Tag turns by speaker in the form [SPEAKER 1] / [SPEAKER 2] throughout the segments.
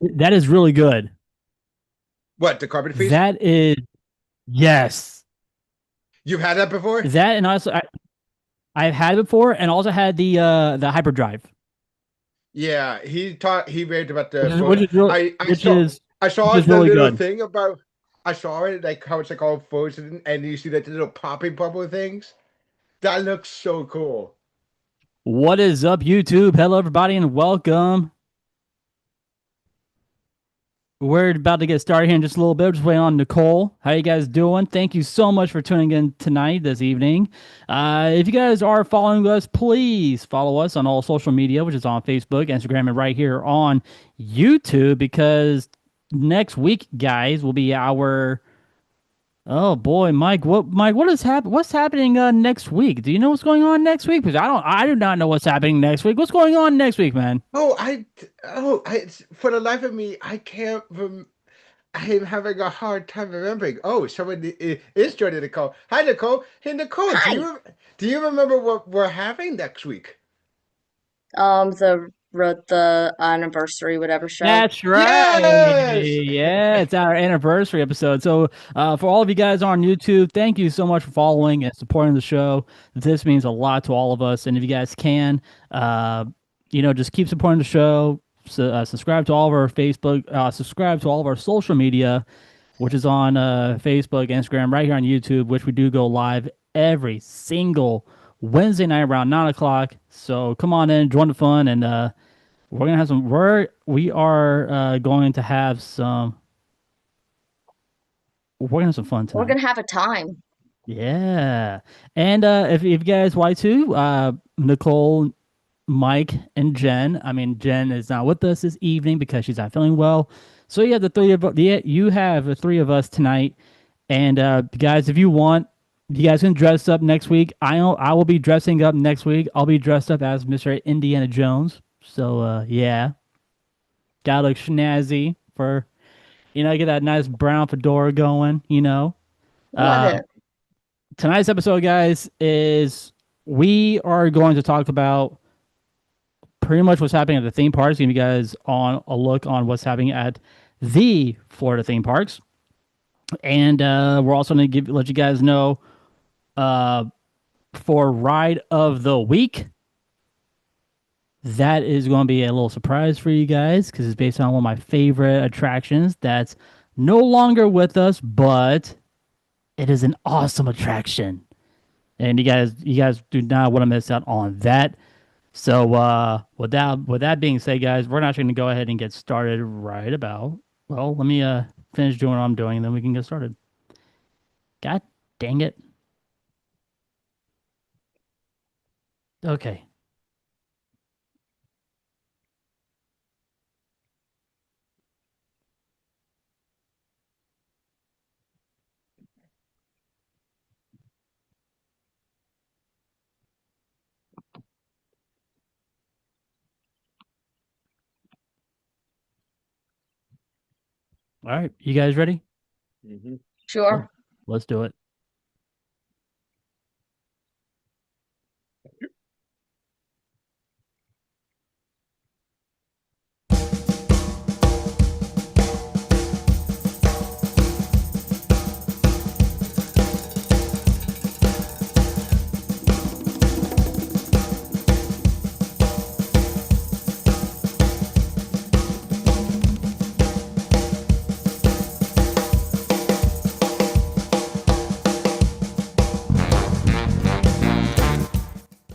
[SPEAKER 1] That is really good.
[SPEAKER 2] What, the Carbon Freeze?
[SPEAKER 1] That is yes.
[SPEAKER 2] You've had that before?
[SPEAKER 1] That and also I've had it before, and also had the hyperdrive,
[SPEAKER 2] Yeah, he raved about
[SPEAKER 1] which
[SPEAKER 2] the
[SPEAKER 1] is
[SPEAKER 2] photo.
[SPEAKER 1] which is
[SPEAKER 2] I
[SPEAKER 1] which
[SPEAKER 2] saw
[SPEAKER 1] is
[SPEAKER 2] the
[SPEAKER 1] really
[SPEAKER 2] little
[SPEAKER 1] good.
[SPEAKER 2] thing about I saw it like how it's like all frozen and you see like the little popping bubble things. That looks so cool.
[SPEAKER 1] What is up, YouTube? Hello, everybody, and welcome. We're about to get started here in just a little bit. Just waiting on Nicole. How you guys doing? Thank you so much for tuning in tonight, this evening. If you guys are following us, please follow us on all social media, which is on Facebook, Instagram, and right here on YouTube. Because next week, guys, will be our oh boy, Mike. What is what's happening next week? Do you know what's going on next week? Because I do not know what's happening next week. What's going on next week, man?
[SPEAKER 2] Oh, for the life of me, I can't I'm having a hard time remembering. Oh, is joining the call. Hi, Nicole. Hey, Nicole,
[SPEAKER 3] Hi.
[SPEAKER 2] do you remember what we're having next week?
[SPEAKER 3] The anniversary, whatever show.
[SPEAKER 1] That's right.
[SPEAKER 2] Yes.
[SPEAKER 1] Yeah, it's our anniversary episode. So, for all of you guys on YouTube, thank you so much for following and supporting the show. This means a lot to all of us. And if you guys can, uh, just keep supporting the show. So, subscribe to all of our Facebook, subscribe to all of our social media, which is on Facebook, Instagram, right here on YouTube, which we do go live every single Wednesday night around 9 o'clock. So come on in, join the fun, and we're gonna have some. We are going to have some. We're gonna have some fun
[SPEAKER 3] We're
[SPEAKER 1] tonight.
[SPEAKER 3] gonna have a time.
[SPEAKER 1] Yeah, and if you guys want to, Nicole, Mike, and Jen. I mean, Jen is not with us this evening because she's not feeling well. So you have you have the three of us tonight. And guys, if you want, you guys can dress up next week. I will be dressing up next week. I'll be dressed up as Mr. Indiana Jones. So yeah, gotta look snazzy for get that nice brown fedora going.
[SPEAKER 3] Love
[SPEAKER 1] Uh,
[SPEAKER 3] it.
[SPEAKER 1] tonight's episode, guys, is we are going to talk about pretty much what's happening at the theme parks. Give you guys on a look on what's happening at the Florida theme parks, and we're also going to let you guys know uh, for ride of the week. That is going to be a little surprise for you guys because it's based on one of my favorite attractions that's no longer with us, but it is an awesome attraction. And you guys do not want to miss out on that. So with that being said, guys, we're actually going to go ahead and get started right about. Well, let me finish doing what I'm doing, and then we can get started. God dang it. Okay. All right. You guys ready?
[SPEAKER 2] Hmm.
[SPEAKER 1] Well,
[SPEAKER 3] Sure.
[SPEAKER 1] let's do it.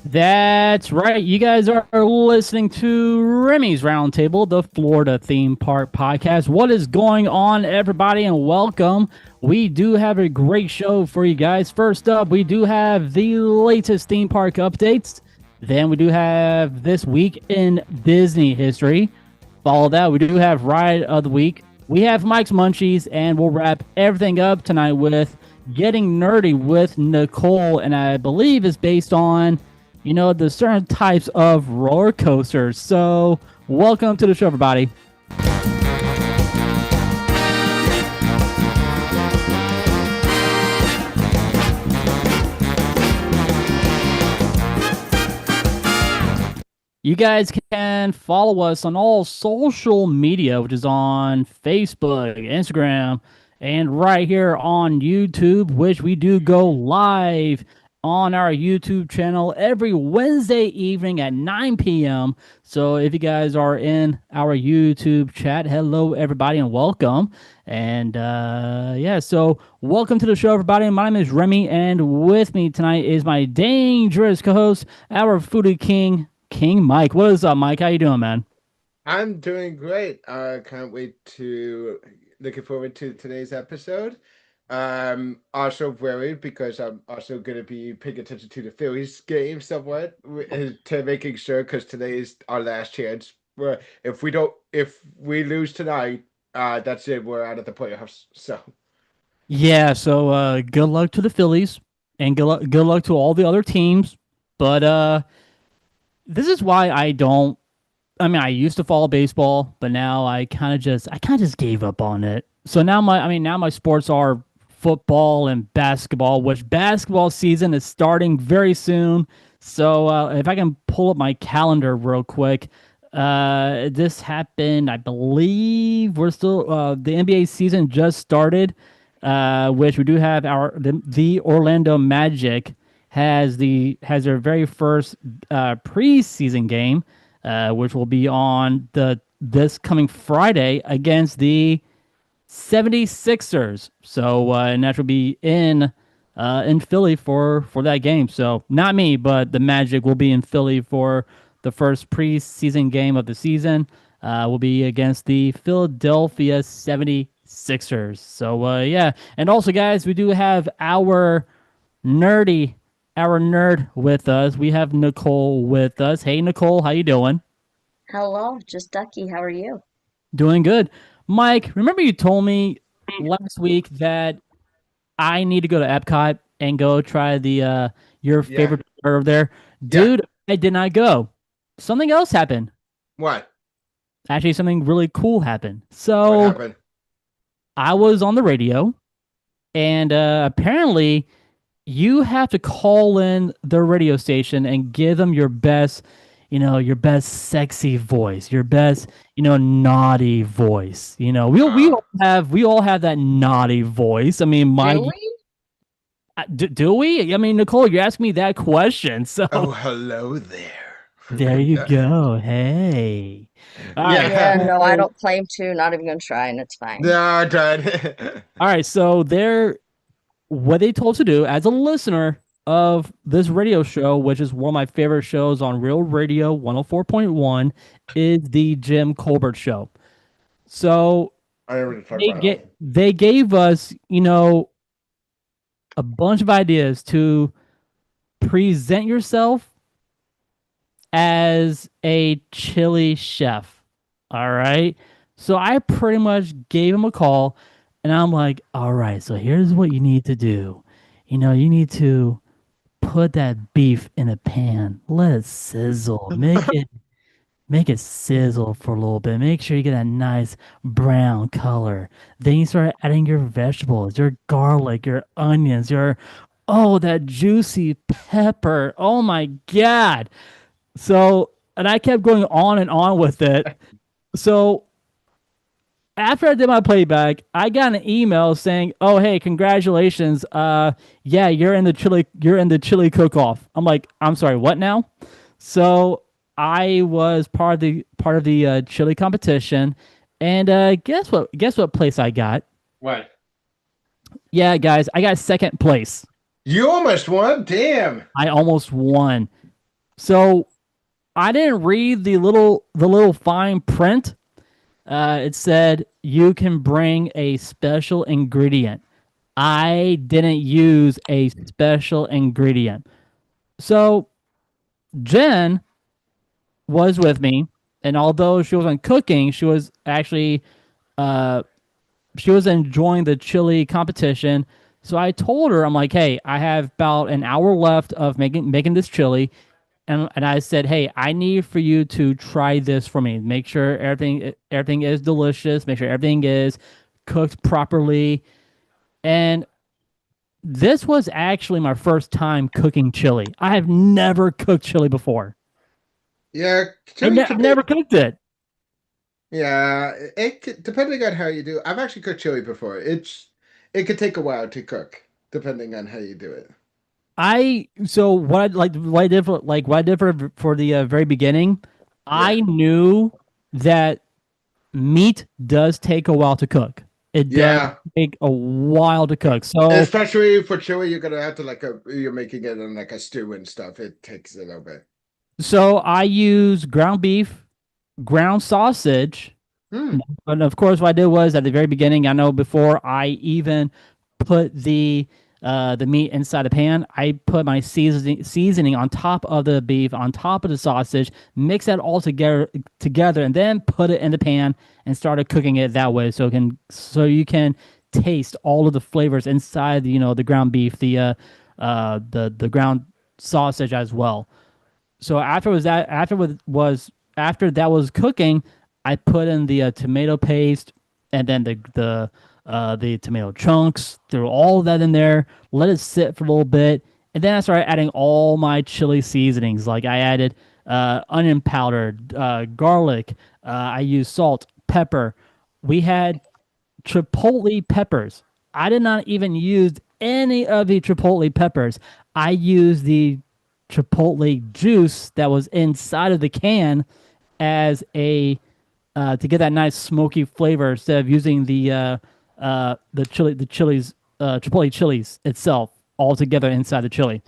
[SPEAKER 1] That's right. You guys are listening to Remy's Roundtable, the Florida theme park podcast. What is going on, everybody, and welcome. We do have a great show for you guys. First up, we do have the latest theme park updates. Then we do have this week in Disney history. Follow that, we do have Ride of the Week. We have Mike's Munchies, and we'll wrap everything up tonight with Getting Nerdy with Nicole, and I believe it's based on the certain types of roller coasters. So, welcome to the show, everybody. You guys can can follow us on all social media, which is on Facebook, Instagram, and right here on YouTube, which we do go live on our YouTube channel every Wednesday evening at 9 p.m. So if you guys are in our YouTube chat, hello everybody and welcome. And yeah, so welcome to the show, everybody. My name is Remy, and with me tonight is my dangerous co-host, our foodie king, King Mike. What is up, Mike? How you doing, man?
[SPEAKER 2] I'm doing great. Can't wait to looking forward to today's episode. Also worried because I'm also going to be paying attention to the Phillies game somewhat to making sure because today is our last chance. Where if we lose tonight, that's it. We're out of the playoffs. So
[SPEAKER 1] Yeah, so good luck to the Phillies and good luck to all the other teams. But this is why I don't. I mean, I used to follow baseball, but now I kind of just gave up on it. So now now my sports are football and basketball, which basketball season is starting very soon. So if I can pull up my calendar real quick, this happened. I believe we're still the NBA season just started, which we do have the Orlando Magic has their very first preseason game, which will be on this coming Friday against the 76ers. So and that will be in Philly for that game. So not me, but the Magic will be in Philly for the first preseason game of the season. Will be against the Philadelphia 76ers. So yeah, and also guys, we do have nerdy our nerd with us. We have Nicole with us. Hey Nicole, how you doing?
[SPEAKER 3] Hello, just Ducky. How are you?
[SPEAKER 1] Doing good. Mike, remember you told me last week that I need to go to Epcot and go try the your
[SPEAKER 2] yeah,
[SPEAKER 1] favorite over there.
[SPEAKER 2] yeah.
[SPEAKER 1] Dude, I did not go. Something else happened.
[SPEAKER 2] What?
[SPEAKER 1] Actually, something really cool happened.
[SPEAKER 2] What
[SPEAKER 1] So
[SPEAKER 2] happened?
[SPEAKER 1] I was on the radio, and apparently you have to call in the radio station and give them your best, your best sexy voice, your best, naughty voice.
[SPEAKER 2] Uh,
[SPEAKER 1] We all have that naughty voice. I mean,
[SPEAKER 3] Do
[SPEAKER 1] Mike,
[SPEAKER 3] we?
[SPEAKER 1] do we? I mean, Nicole, you're asking me that question, so
[SPEAKER 2] oh, hello there.
[SPEAKER 1] there you go. Hey, all right,
[SPEAKER 3] Yeah,
[SPEAKER 2] Yeah.
[SPEAKER 3] no, I don't claim to, not even gonna try, and it's fine.
[SPEAKER 2] No, done.
[SPEAKER 1] all right. So what they told us to do as a listener of this radio show, which is one of my favorite shows on Real Radio 104.1, is the Jim Colbert Show. So
[SPEAKER 2] I already talked about it.
[SPEAKER 1] they gave us, a bunch of ideas to present yourself as a chili chef. All right. So I pretty much gave him a call and I'm like, all right, so here's what you need to do. You need to put that beef in a pan, let it sizzle, make it sizzle for a little bit. Make sure you get that nice brown color. Then you start adding your vegetables, your garlic, your onions, that juicy pepper. Oh my God. So, and I kept going on and on with it. So after I did my playback, I got an email saying, "Oh, hey, congratulations. Yeah, you're in the chili cook-off." I'm like, "I'm sorry, what now?" So I was part of the chili competition, and guess what? Guess what place I got?
[SPEAKER 2] What?
[SPEAKER 1] Yeah, guys, I got second place.
[SPEAKER 2] You almost won. Damn.
[SPEAKER 1] I almost won. So I didn't read the little fine print. It said you can bring a special ingredient. I didn't use a special ingredient. So Jen was with me, and although she wasn't cooking, she was actually she was enjoying the chili competition. So I told her, I'm like, hey, I have about an hour left of making this chili. And I said, hey, I need for you to try this for me. Make sure everything is delicious. Make sure everything is cooked properly. And this was actually my first time cooking chili. I have never cooked chili before.
[SPEAKER 2] Yeah, chili
[SPEAKER 1] I've
[SPEAKER 2] can be.
[SPEAKER 1] never cooked it.
[SPEAKER 2] Yeah, depending on how you do. I've actually cooked chili before. It could take a while to cook, depending on how you do it.
[SPEAKER 1] So what I like what I did for what I did for the very beginning,
[SPEAKER 2] Yeah,
[SPEAKER 1] I knew that meat does take a while to cook. It does
[SPEAKER 2] yeah.
[SPEAKER 1] take a while to cook. So
[SPEAKER 2] Especially for chili, you're gonna have to you're making it in like a stew and stuff. It takes a little bit.
[SPEAKER 1] I use ground beef, ground sausage.
[SPEAKER 2] Hmm.
[SPEAKER 1] And of course, what I did was at the very beginning, I know before I even put the meat inside the pan, I put my seasoning on top of the beef, on top of the sausage, mix that all together, and then put it in the pan and started cooking it that way, so you can taste all of the flavors inside the ground beef, the ground sausage as well. So after that was cooking, I put in the tomato paste and then the tomato chunks, threw all of that in there, let it sit for a little bit, and then I started adding all my chili seasonings. Like I added onion powder, garlic. I used salt, pepper. We had chipotle peppers. I did not even use any of the chipotle peppers. I used the chipotle juice that was inside of the can as a to get that nice smoky flavor instead of using the chilies chipotle chilies itself all together inside the chili.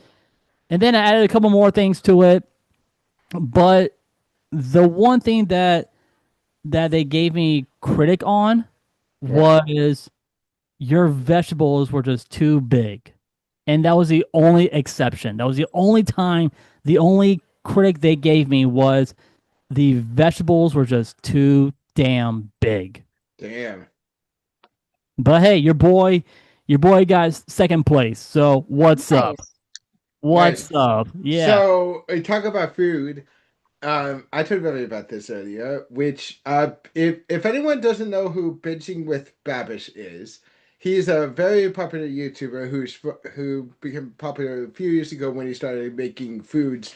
[SPEAKER 1] And then I added a couple more things to it, but the one thing that they gave me critic on
[SPEAKER 2] Yeah.
[SPEAKER 1] was your vegetables were just too big. And that was the only exception. That was the only time, the only critic they gave me was the vegetables were just too damn big.
[SPEAKER 2] Damn.
[SPEAKER 1] But hey, your boy got second place. So what's up?
[SPEAKER 3] Nice.
[SPEAKER 2] Nice.
[SPEAKER 1] What's up? Yeah.
[SPEAKER 2] So we talk about food. I told Billy about this earlier, which if anyone doesn't know who Binging with Babish is, he's a very popular YouTuber who became popular a few years ago when he started making foods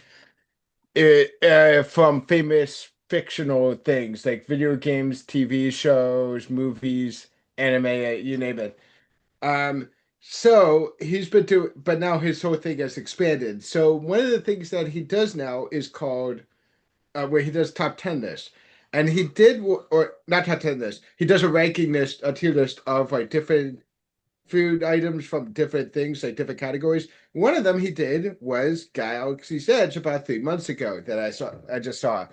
[SPEAKER 2] from famous fictional things like video games, TV shows, movies, anime, you name it. Um, so he's been doing, but now his whole thing has expanded. So one of the things that he does now is called where he does top 10 lists. And he did, or not top 10 list, he does a ranking list, a tier list of like different food items from different things, like different categories. One of them he did was Galaxy's Edge about 3 months ago that I just saw.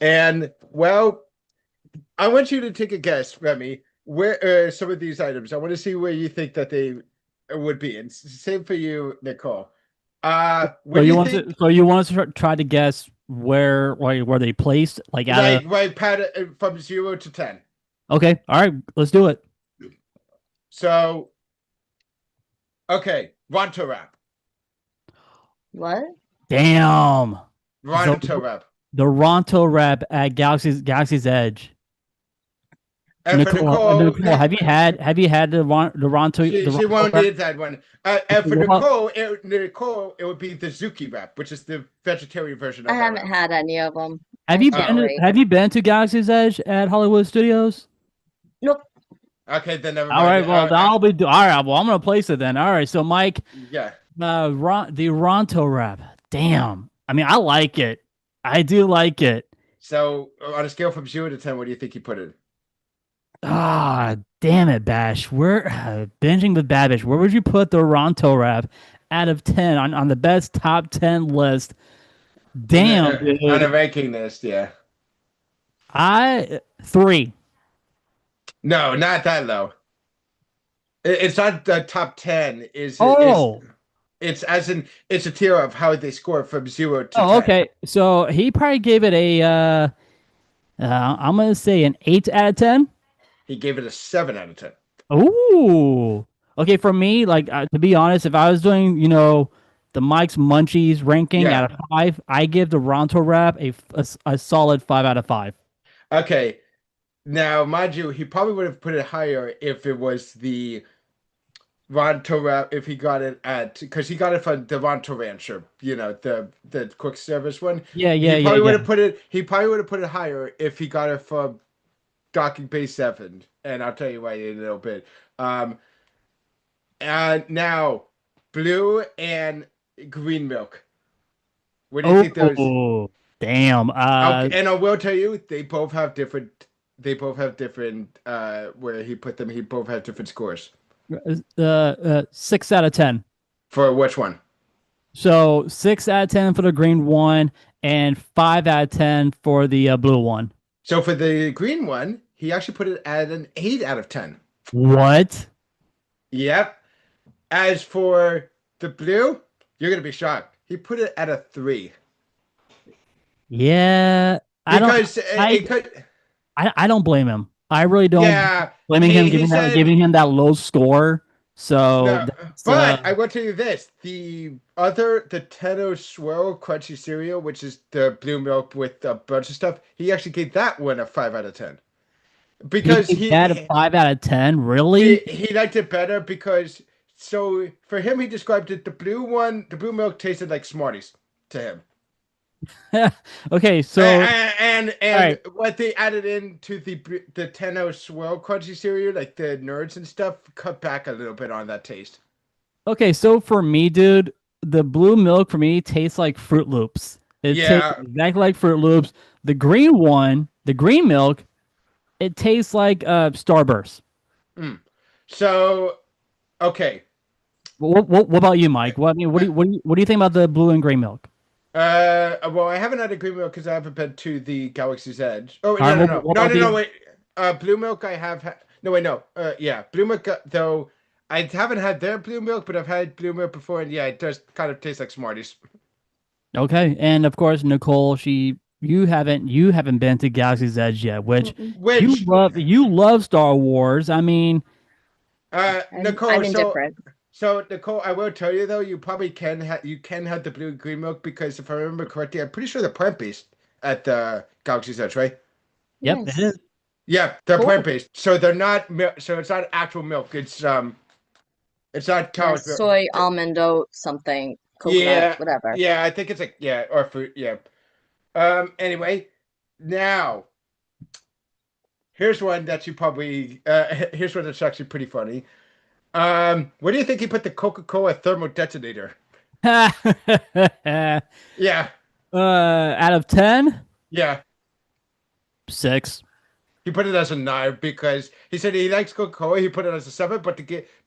[SPEAKER 2] And well, I want you to take a guess, Remy, where some of these items. I want to see where you think that they would be. And same for you, Nicole.
[SPEAKER 1] So
[SPEAKER 2] Where do
[SPEAKER 1] you
[SPEAKER 2] you
[SPEAKER 1] want to
[SPEAKER 2] think
[SPEAKER 1] so you want us to try to guess where they placed like out of
[SPEAKER 2] right pat from 0 to 10?
[SPEAKER 1] Okay. All right, let's do it.
[SPEAKER 2] So okay, Ronto Wrap.
[SPEAKER 3] What?
[SPEAKER 1] Damn. The
[SPEAKER 2] Ronto Wrap.
[SPEAKER 1] the Ronto rep at Galaxy's Edge.
[SPEAKER 2] And for
[SPEAKER 1] Nicole,
[SPEAKER 2] Nicole,
[SPEAKER 1] have you had
[SPEAKER 2] she
[SPEAKER 1] Ronto
[SPEAKER 2] won't
[SPEAKER 1] rep?
[SPEAKER 2] need that one. And for
[SPEAKER 1] What?
[SPEAKER 2] Nicole, it would be the Zuki wrap, which is the vegetarian version
[SPEAKER 3] I
[SPEAKER 2] of that
[SPEAKER 3] haven't
[SPEAKER 2] wrap.
[SPEAKER 3] had any of them.
[SPEAKER 1] Have
[SPEAKER 3] I'm
[SPEAKER 1] you been to,
[SPEAKER 3] sorry.
[SPEAKER 1] have you been to Galaxy's Edge at Hollywood Studios?
[SPEAKER 3] Nope.
[SPEAKER 2] Okay, then never
[SPEAKER 1] All
[SPEAKER 2] mind.
[SPEAKER 1] right, well, all right. Well, I'm gonna place it then. All right, so Mike,
[SPEAKER 2] Yeah.
[SPEAKER 1] The Ronto rep. Damn. I mean, I like it. I do like it.
[SPEAKER 2] So on a scale from 0 to 10, what do you think you put it?
[SPEAKER 1] Ah, damn it, Bash. We're binging with Babish. Where would you put the Ronto rep out of 10 on the best top 10 list? Damn,
[SPEAKER 2] On a
[SPEAKER 1] dude.
[SPEAKER 2] ranking list, yeah.
[SPEAKER 1] I three.
[SPEAKER 2] No, not that low. It's not the top 10. Is
[SPEAKER 1] Oh,
[SPEAKER 2] it's as in it's a tier of how they score from 0 to
[SPEAKER 1] oh,
[SPEAKER 2] 10.
[SPEAKER 1] okay. So he probably gave it a I'm gonna say an 8 out of 10.
[SPEAKER 2] He gave it a 7 out of 10.
[SPEAKER 1] Ooh. Okay, for me, like to be honest, if I was doing, the Mike's Munchies ranking
[SPEAKER 2] Yeah.
[SPEAKER 1] out of 5, I give the Ronto rap a solid 5 out of 5.
[SPEAKER 2] Okay. Now, mind you, he probably would have put it higher if it was the Ronto if he got it at because he got it from the Ronto Rancher, the quick service one.
[SPEAKER 1] Yeah,
[SPEAKER 2] He
[SPEAKER 1] yeah, yeah,
[SPEAKER 2] probably would
[SPEAKER 1] yeah.
[SPEAKER 2] have put it. He probably would have put it higher if he got it from Docking Bay 7, and I'll tell you why in a little bit. And now blue and green milk. What do you think those?
[SPEAKER 1] Oh, damn.
[SPEAKER 2] Okay, and I will tell you, they both have different. They both have different. Where he put them, he both have different scores.
[SPEAKER 1] 6 out of 10.
[SPEAKER 2] For which one?
[SPEAKER 1] So 6 out of 10 for the green one, and 5 out of 10 for the blue one.
[SPEAKER 2] So for the green one, he actually put it at an 8 out of 10.
[SPEAKER 1] What?
[SPEAKER 2] Yep. As for the blue, you're gonna be shocked. He put it at a 3.
[SPEAKER 1] Yeah, I don't.
[SPEAKER 2] Because it could.
[SPEAKER 1] I don't blame him. I really don't.
[SPEAKER 2] Yeah.
[SPEAKER 1] Blaming him,
[SPEAKER 2] He said,
[SPEAKER 1] giving him that low score. So,
[SPEAKER 2] no, but I will tell you this: the Tenno Swirl Crunchy cereal, which is the blue milk with a bunch of stuff, he actually gave that one a 5 out of 10 because
[SPEAKER 1] he had a 5 out of 10. Really?
[SPEAKER 2] he liked it better because so for him he described it the blue milk tasted like Smarties to him.
[SPEAKER 1] Okay, so
[SPEAKER 2] and
[SPEAKER 1] right.
[SPEAKER 2] what they added into the Tenno Swirl Crunchy cereal, like the nerds and stuff, cut back a little bit on that taste.
[SPEAKER 1] Okay, so for me, dude, the blue milk for me tastes like Fruit Loops. It tastes exactly like Fruit Loops. The green one, the green milk, it tastes like Starburst.
[SPEAKER 2] So, okay.
[SPEAKER 1] What about you, Mike? What do you think about the blue and green milk?
[SPEAKER 2] Well, I haven't had a green milk because I haven't been to the Galaxy's Edge. Oh, no, wait. Blue milk I have had. No, wait, no. Yeah, blue milk, though, I haven't had their blue milk, but I've had blue milk before, and yeah, it does kind of taste like Smarties.
[SPEAKER 1] Okay, and of course, Nicole, you haven't been to Galaxy's Edge yet, which you love Star Wars. I mean,
[SPEAKER 2] Nicole,
[SPEAKER 3] I'm indifferent.
[SPEAKER 2] So Nicole, I will tell you though, you probably can have the blue and green milk because if I remember correctly, I'm pretty sure they're plant-based at the Galaxy's Edge, right?
[SPEAKER 1] Yep,
[SPEAKER 3] Yes.
[SPEAKER 1] it is.
[SPEAKER 2] Yeah, they're plant-based, so they're not. So it's not actual milk. It's not cow's milk.
[SPEAKER 3] Soy, almond oat, something, coconut, whatever.
[SPEAKER 2] Yeah, I think it's like or fruit. Yeah. Anyway, now here's one that you probably here's one that's actually pretty funny. Where do you think he put the Coca-Cola thermal detonator? Yeah.
[SPEAKER 1] Out of 10?
[SPEAKER 2] Yeah.
[SPEAKER 1] 6.
[SPEAKER 2] He put it as a 9 because he said he likes Coca-Cola. He put it as a 7,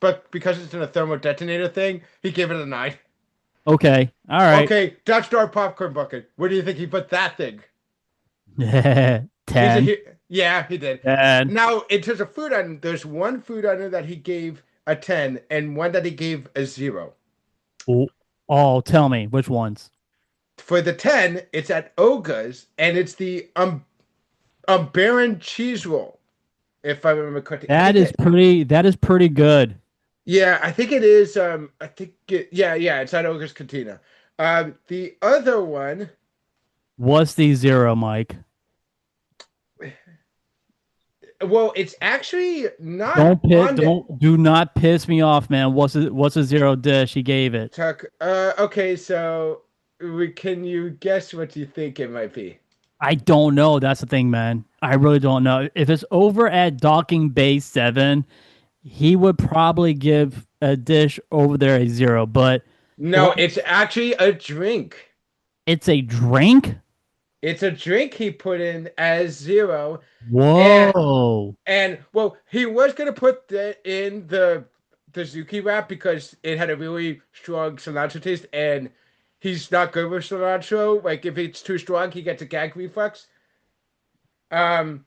[SPEAKER 2] but because it's in a thermal detonator thing, he gave it a 9.
[SPEAKER 1] Okay. All right.
[SPEAKER 2] Okay, Dutch Star popcorn bucket. Where do you think he put that thing?
[SPEAKER 1] 10.
[SPEAKER 2] Yeah, he did.
[SPEAKER 1] 10.
[SPEAKER 2] Now, in terms of food item, there's one food item that he gave a 10 and one that he gave a 0.
[SPEAKER 1] Oh, tell me which ones.
[SPEAKER 2] For the 10, it's at Oga's and it's the Baron cheese roll. If I remember correctly.
[SPEAKER 1] That is pretty good.
[SPEAKER 2] Yeah, I think it is. It's at Oga's Cantina. The other one.
[SPEAKER 1] What's the 0, Mike?
[SPEAKER 2] Well, it's actually not.
[SPEAKER 1] Do not piss me off, man. What's a 0 dish? He gave it.
[SPEAKER 2] Okay, so can you guess what you think it might be?
[SPEAKER 1] I don't know. That's the thing, man. I really don't know. If it's over at Docking Bay 7, he would probably give a dish over there a 0. But
[SPEAKER 2] no, it's actually a drink.
[SPEAKER 1] It's a drink?
[SPEAKER 2] It's a drink he put in as 0.
[SPEAKER 1] Whoa.
[SPEAKER 2] And well, he was going to put that in the Zuki wrap because it had a really strong cilantro taste, and he's not good with cilantro. Like, if it's too strong, he gets a gag reflex. But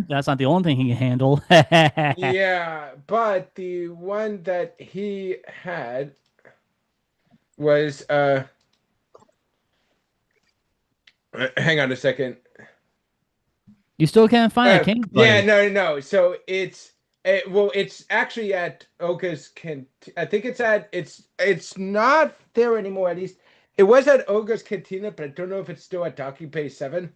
[SPEAKER 1] that's not the only thing he can handle.
[SPEAKER 2] Yeah, but the one that he had was hang on a second.
[SPEAKER 1] You still can't find it, can you?
[SPEAKER 2] Yeah, no. So it's actually at Oga's I think it's not there anymore. At least it was at Oga's Cantina, but I don't know if it's still at Docking Bay 7.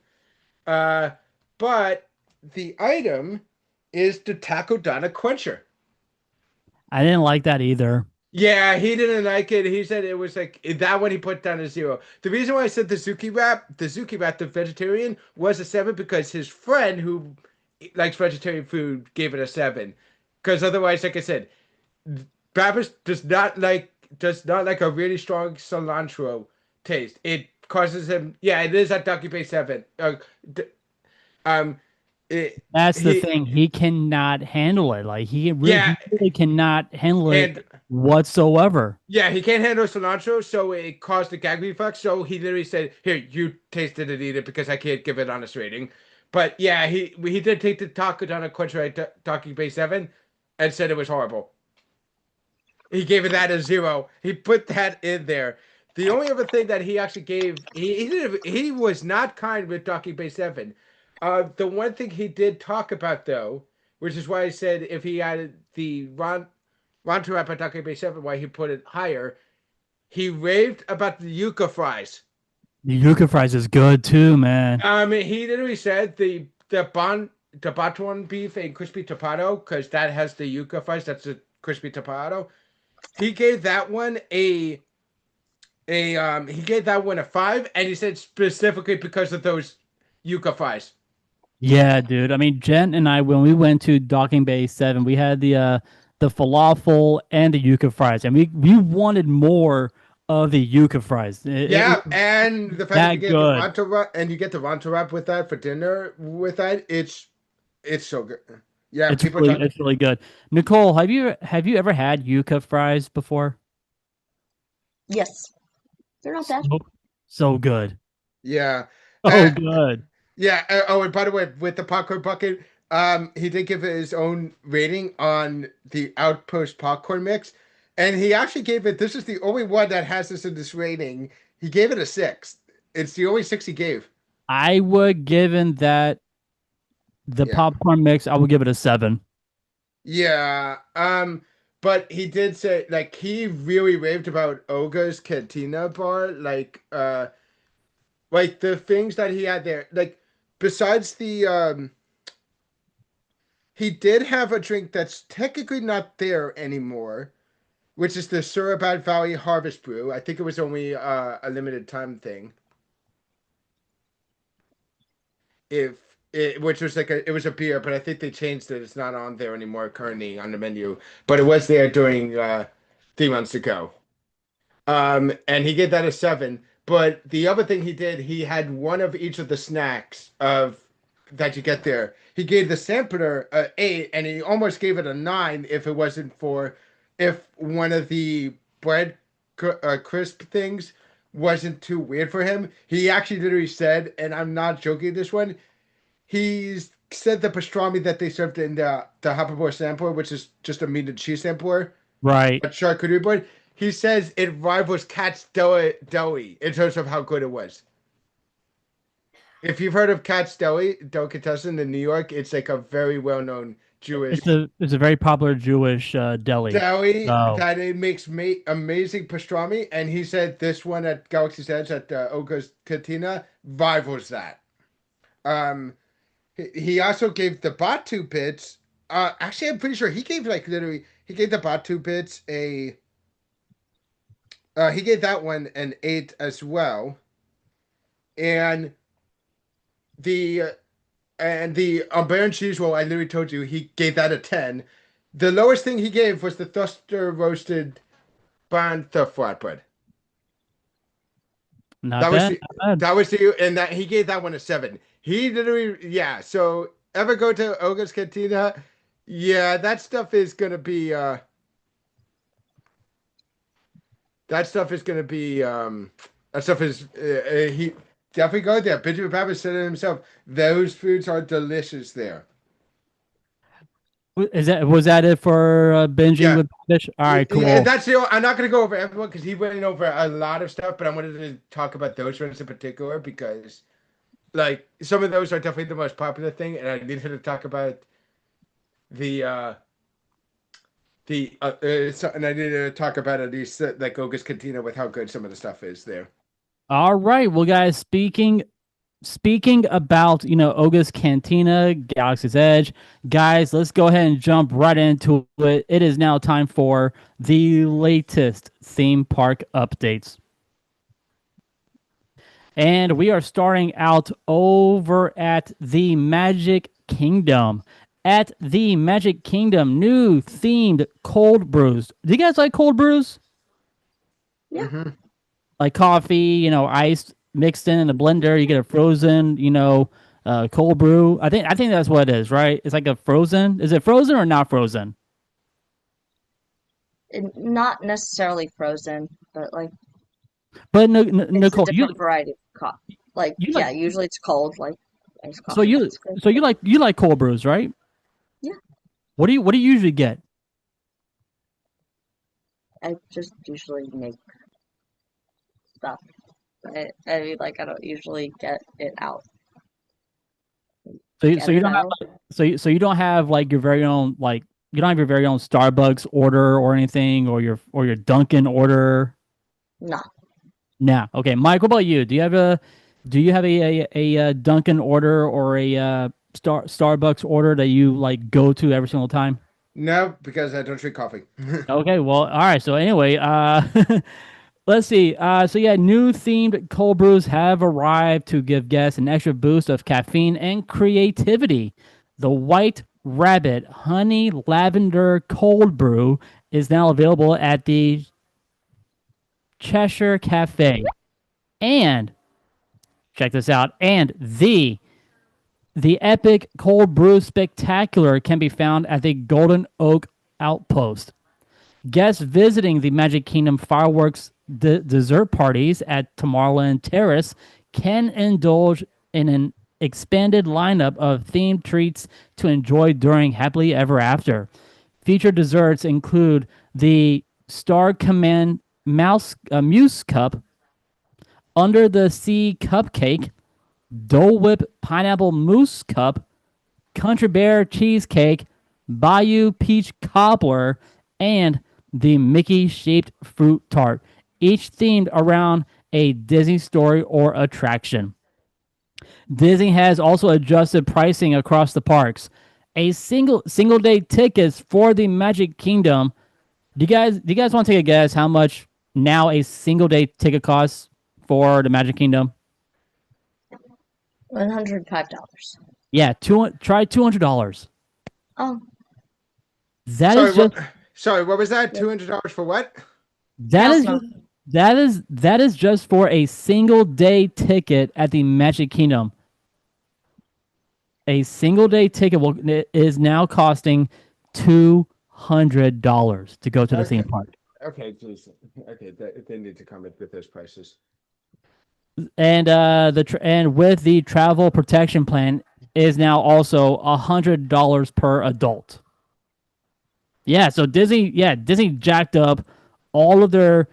[SPEAKER 2] But the item is the Taco Donna Quencher.
[SPEAKER 1] I didn't like that either.
[SPEAKER 2] Yeah, he didn't like it. He said it was like that one he put down a 0. The reason why I said the Zuki wrap, the vegetarian, was a 7 because his friend who likes vegetarian food gave it a 7. Because otherwise, like I said, Babbitt does not like a really strong cilantro taste. It causes him. Yeah, it is a Ducky Bay 7. D- um, it,
[SPEAKER 1] That's the
[SPEAKER 2] he
[SPEAKER 1] thing. He cannot handle it. Like
[SPEAKER 2] yeah,
[SPEAKER 1] he really cannot handle
[SPEAKER 2] and
[SPEAKER 1] it whatsoever.
[SPEAKER 2] yeah, he can't handle cilantro, so it caused a gag reflex. So he literally said, "Here, you taste it and eat it because I can't give it honest rating." But yeah, he did take the taco down a Quencher at Ducky Bay 7 and said it was horrible. He gave it that a 0. He put that in there. The only other thing that he actually gave, he was not kind with Donkey Bay 7. The one thing he did talk about though, which is why I said if he added the Ron to rap at Donkey Bay 7, why he put it higher, he raved about the yuca fries.
[SPEAKER 1] The yuca fries is good too, man.
[SPEAKER 2] He literally said the batuan beef and crispy tapado because that has the yuca fries. That's a crispy tapado. He gave that one he gave that one a 5, and he said specifically because of those yuca fries.
[SPEAKER 1] Yeah, dude. I mean, Jen and I, when we went to Docking Bay 7, we had the falafel and the yuca fries, and we wanted more of the yuca fries. It
[SPEAKER 2] Yeah,
[SPEAKER 1] was
[SPEAKER 2] and the fact that you
[SPEAKER 1] that
[SPEAKER 2] get the
[SPEAKER 1] good.
[SPEAKER 2] Ronto wrap and you get the Ronto wrap with that for dinner with that, it's so good. Yeah, people talk.
[SPEAKER 1] It's really good. Nicole, have you ever had yuca fries before?
[SPEAKER 3] Yes, they're not bad.
[SPEAKER 1] So good.
[SPEAKER 2] Yeah,
[SPEAKER 1] Oh, good.
[SPEAKER 2] yeah. Oh, and by the way, with the popcorn bucket, he did give it his own rating on the Outpost popcorn mix, and he actually gave it. This is the only one that has this in this rating. He gave it a 6. It's the only 6 he gave.
[SPEAKER 1] I would given that the
[SPEAKER 2] Yeah.
[SPEAKER 1] popcorn mix, I would give it a 7.
[SPEAKER 2] Yeah. But he did say like he really raved about Oga's Cantina bar, like the things that he had there. Like besides the he did have a drink that's technically not there anymore, which is the Surabad Valley Harvest Brew. I think it was only a limited time thing. If it, which was it was a beer, but I think they changed it. It's not on there anymore currently on the menu, but it was there during 3 months ago. And he gave that a 7. But the other thing he did, he had one of each of the snacks of that you get there. He gave the sampler a 8, and he almost gave it a 9 if it wasn't for if one of the bread crisp things wasn't too weird for him. He actually literally said, and I'm not joking this one, he said the pastrami that they served in the Happy sampler, which is just a meat and cheese sampler,
[SPEAKER 1] Right.
[SPEAKER 2] a charcuterie board. He says it rivals Cat's Deli in terms of how good it was. If you've heard of Cat's Delicatessen in New York, it's like a very well-known Jewish
[SPEAKER 1] It's a very popular Jewish deli.
[SPEAKER 2] deli
[SPEAKER 1] Oh,
[SPEAKER 2] that it makes amazing pastrami. And he said this one at Galaxy's Edge at Oga's Cantina rivals that. Um, he also gave the Batu bits. Actually, I'm pretty sure he gave literally he gave the Batu bits a. He gave that one an 8 as well, and the Baron cheese roll. I literally told you he gave that a 10. The lowest thing he gave was the Thuster roasted bantha flatbread.
[SPEAKER 1] not
[SPEAKER 2] That was
[SPEAKER 1] bad.
[SPEAKER 2] the,
[SPEAKER 1] Not bad.
[SPEAKER 2] that was the and that he gave that one a 7. He literally So ever go to Oga's Cantina? Yeah, that stuff is gonna be that stuff is gonna be that stuff is he definitely go there. Benjamin Pappas said it himself. Those foods are delicious there.
[SPEAKER 1] Was that it for binging
[SPEAKER 2] Yeah.
[SPEAKER 1] with fish? All right,
[SPEAKER 2] Yeah,
[SPEAKER 1] cool.
[SPEAKER 2] that's I'm not gonna go over everyone because he went over a lot of stuff, but I wanted to talk about those ones in particular because like some of those are definitely the most popular thing, and I needed to talk about the and I needed to talk about at least like Oga's Cantina with how good some of the stuff is there.
[SPEAKER 1] All right. Well, guys, speaking speaking about, Oga's Cantina, Galaxy's Edge, guys, let's go ahead and jump right into it. It is now time for the latest theme park updates. And we are starting out over at the Magic Kingdom. At the Magic Kingdom, new themed cold brews. Do you guys like cold brews?
[SPEAKER 3] Yeah.
[SPEAKER 2] Mm-hmm.
[SPEAKER 1] Like coffee, ice mixed in a blender. You get a frozen, cold brew. I think that's what it is, right? It's like a frozen. Is it frozen or not frozen?
[SPEAKER 3] Not necessarily frozen, but like
[SPEAKER 1] But
[SPEAKER 3] it's
[SPEAKER 1] Nicole,
[SPEAKER 3] a different variety of coffee. Like
[SPEAKER 1] you
[SPEAKER 3] yeah,
[SPEAKER 1] like
[SPEAKER 3] usually it's cold, like iced
[SPEAKER 1] so
[SPEAKER 3] coffee.
[SPEAKER 1] you
[SPEAKER 3] That's good.
[SPEAKER 1] so you like cold brews, right?
[SPEAKER 3] Yeah.
[SPEAKER 1] What do you usually get?
[SPEAKER 3] I just usually make stuff. I mean, like I don't usually get it out.
[SPEAKER 1] So
[SPEAKER 3] Get
[SPEAKER 1] you
[SPEAKER 3] it
[SPEAKER 1] don't have
[SPEAKER 3] out.
[SPEAKER 1] so you don't have like your very own like you don't have your very own Starbucks order or anything or your Dunkin' order.
[SPEAKER 3] No.
[SPEAKER 1] Nah. Okay, Mike. What about you? Do you have a Dunkin' order or a Starbucks order that you like go to every single time?
[SPEAKER 2] No, because I don't drink coffee.
[SPEAKER 1] Okay. Well, all right. So anyway, let's see. So yeah, new themed cold brews have arrived to give guests an extra boost of caffeine and creativity. The White Rabbit Honey Lavender Cold Brew is now available at the Cheshire Cafe. And check this out. And the epic cold brew spectacular can be found at the Golden Oak Outpost. Guests visiting the Magic Kingdom fireworks dessert parties at Tomorrowland Terrace can indulge in an expanded lineup of themed treats to enjoy during Happily Ever After. Featured desserts include the Star Command Mousse Cup, Under the Sea Cupcake, Dole Whip Pineapple Mousse Cup, Country Bear Cheesecake, Bayou Peach Cobbler, and the Mickey shaped fruit tart, each themed around a Disney story or attraction. Disney has also adjusted pricing across the parks. A single day tickets for the Magic Kingdom. Do you guys want to take a guess how much now a single day ticket costs for the Magic Kingdom?
[SPEAKER 3] $105.
[SPEAKER 1] Yeah, try $200.
[SPEAKER 3] Oh,
[SPEAKER 1] That
[SPEAKER 2] Sorry,
[SPEAKER 1] is just
[SPEAKER 2] what was that? $200 for what?
[SPEAKER 1] that is
[SPEAKER 3] Mouse
[SPEAKER 1] just, that is just for a single day ticket at the Magic Kingdom. A single day ticket is now costing $200 to go to the theme
[SPEAKER 2] Okay.
[SPEAKER 1] park.
[SPEAKER 2] Okay, please. Okay, they need to comment with those prices.
[SPEAKER 1] And and with the travel protection plan is now also $100 per adult. Yeah, so Disney jacked up all of their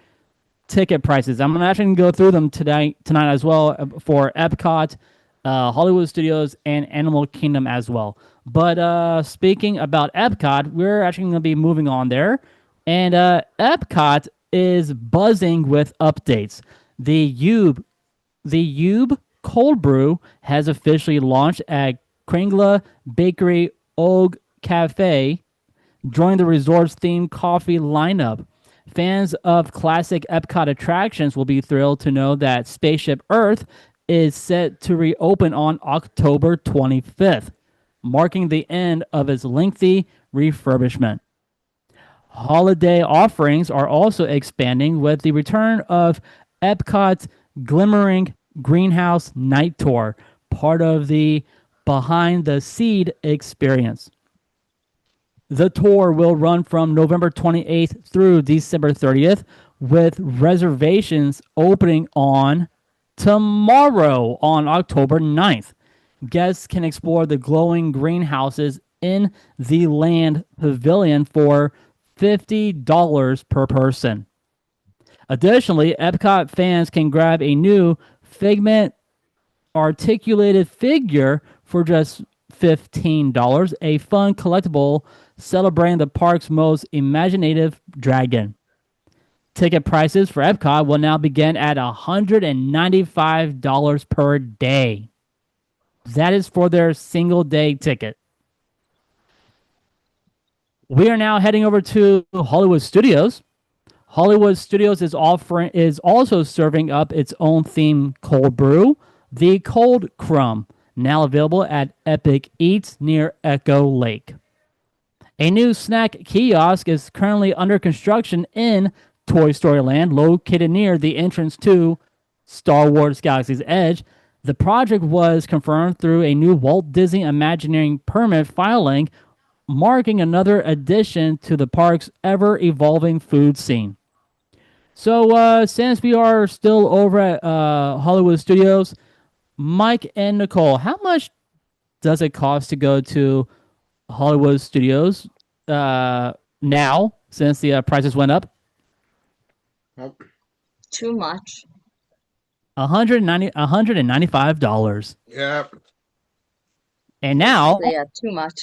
[SPEAKER 1] ticket prices. I'm actually gonna go through them tonight as well for Epcot, Hollywood Studios, and Animal Kingdom as well. But speaking about Epcot, we're actually gonna be moving on there, and Epcot is buzzing with updates. The Yube Cold Brew has officially launched at Kringla Bakery Og Cafe. Join the resort's themed coffee lineup. Fans of classic Epcot attractions will be thrilled to know that Spaceship Earth is set to reopen on October 25th, marking the end of its lengthy refurbishment. Holiday offerings are also expanding with the return of Epcot's Glimmering Greenhouse Night Tour, part of the Behind the Seed experience. The tour will run from November 28th through December 30th, with reservations opening on tomorrow on October 9th. Guests can explore the glowing greenhouses in the Land Pavilion for $50 per person. Additionally, Epcot fans can grab a new Figment articulated figure for just $15, a fun collectible celebrating the park's most imaginative dragon. Ticket prices for Epcot will now begin at $195 per day. That is for their single day ticket. We are now heading over to Hollywood Studios. Hollywood Studios is also serving up its own theme cold brew, the Cold Crumb, now available at Epic Eats near Echo Lake. A new snack kiosk is currently under construction in Toy Story Land, located near the entrance to Star Wars Galaxy's Edge. The project was confirmed through a new Walt Disney Imagineering permit filing, marking another addition to the park's ever-evolving food scene. So, since we are still over at Hollywood Studios, Mike and Nicole, how much does it cost to go to Hollywood Studios now, since the prices went up?
[SPEAKER 3] Too much.
[SPEAKER 1] $195.
[SPEAKER 2] Yeah.
[SPEAKER 1] And now,
[SPEAKER 3] Yeah, too much.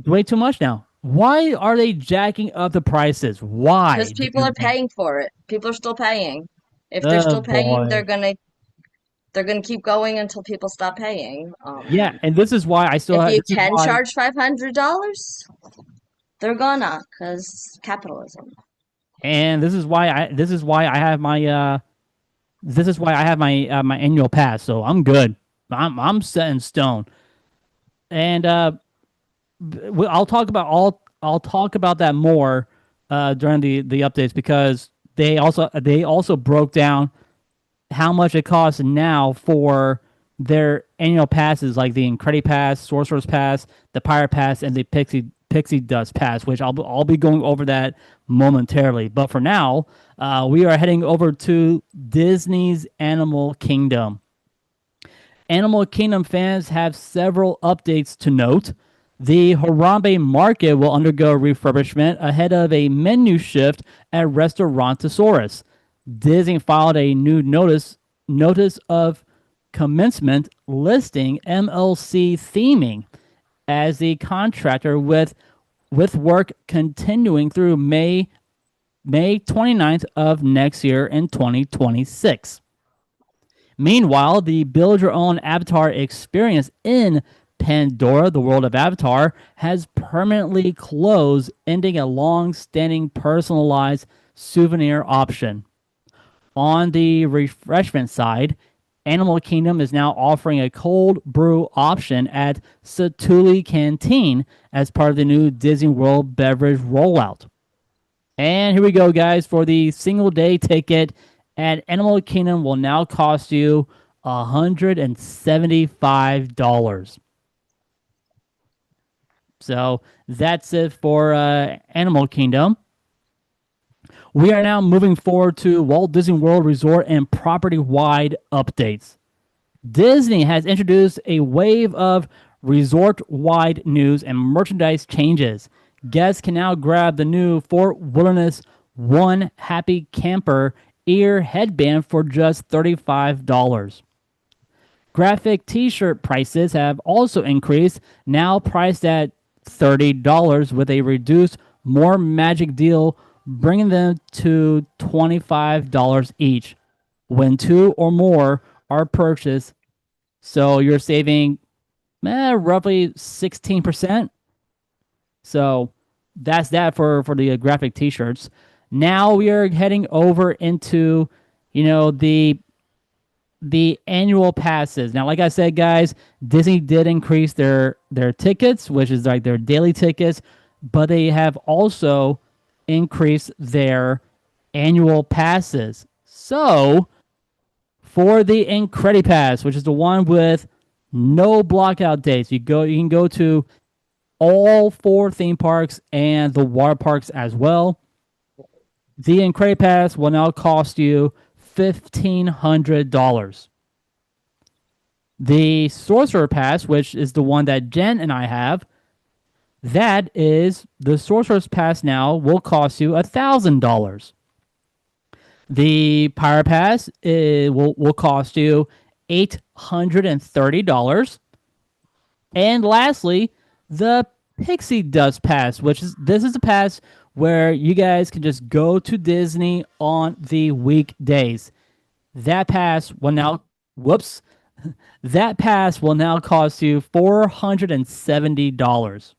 [SPEAKER 1] way too much now. Why are they jacking up the prices? Why?
[SPEAKER 3] Because people are paying for it. People are still paying. If they're still paying,
[SPEAKER 1] boy.
[SPEAKER 3] they're gonna keep going until people stop paying.
[SPEAKER 1] Yeah, and this is why I still
[SPEAKER 3] if
[SPEAKER 1] have.
[SPEAKER 3] you can charge $500, they're gonna, because capitalism.
[SPEAKER 1] And this is why I have my my annual pass, so I'm good. I'm set in stone. And I'll talk about that more during the updates, because they also broke down how much it costs now for their annual passes, like the Incredi Pass, Sorcerer's Pass, the Pirate Pass, and the Pixie Dust Pass, which I'll be going over that momentarily. But for now, we are heading over to Disney's Animal Kingdom. Animal Kingdom fans have several updates to note. The Harambe Market will undergo refurbishment ahead of a menu shift at Restaurantosaurus. Disney filed a new notice of commencement listing MLC theming as the contractor, with work continuing through May 29th of next year in 2026. Meanwhile, the Build Your Own Avatar experience in Pandora, the World of Avatar, has permanently closed, ending a long-standing personalized souvenir option. On the refreshment side, Animal Kingdom is now offering a cold brew option at Satuli Canteen as part of the new Disney World beverage rollout. And here we go, guys, for the single day ticket at Animal Kingdom will now cost you $175. So that's it for Animal Kingdom. We are now moving forward to Walt Disney World Resort and property-wide updates. Disney has introduced a wave of resort-wide news and merchandise changes. Guests can now grab the new Fort Wilderness One Happy Camper ear headband for just $35. Graphic t-shirt prices have also increased, now priced at $30 with a reduced More Magic deal, bringing them to $25 each when two or more are purchased. So you're saving roughly 16%. So that's that for the graphic t-shirts. Now we are heading over into, the annual passes. Now, like I said, guys, Disney did increase their tickets, which is like their daily tickets, but they have also increased their annual passes. So for the Incredi Pass, which is the one with no blockout dates, you can go to all 4 theme parks and the water parks as well. The Incredi Pass will now cost you $1,500. The Sorcerer Pass, which is the one that Jen and I have, the Sorcerer's Pass now will cost you $1,000. The Pirate Pass will cost you $830. And lastly, the Pixie Dust Pass, this is a pass where you guys can just go to Disney on the weekdays. That pass will now, That pass will now cost you $470.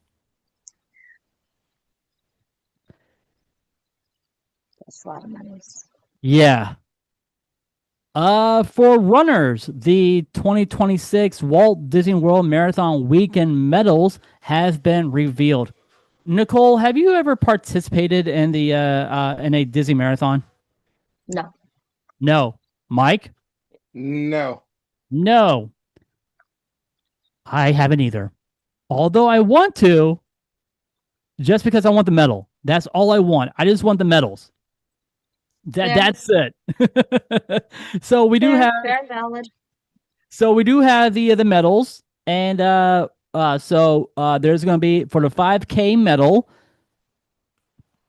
[SPEAKER 3] That's a lot of money.
[SPEAKER 1] Yeah. For runners, the 2026 Walt Disney World Marathon Weekend medals have been revealed. Nicole, have you ever participated in the in a Disney marathon?
[SPEAKER 3] No.
[SPEAKER 1] No. Mike?
[SPEAKER 2] No.
[SPEAKER 1] No. I haven't either. Although I want to, just because I want the medal. That's all I want. I just want the medals. That's it. So we do have
[SPEAKER 3] fair, valid.
[SPEAKER 1] So we do have the medals, and there's going to be for the 5K medal.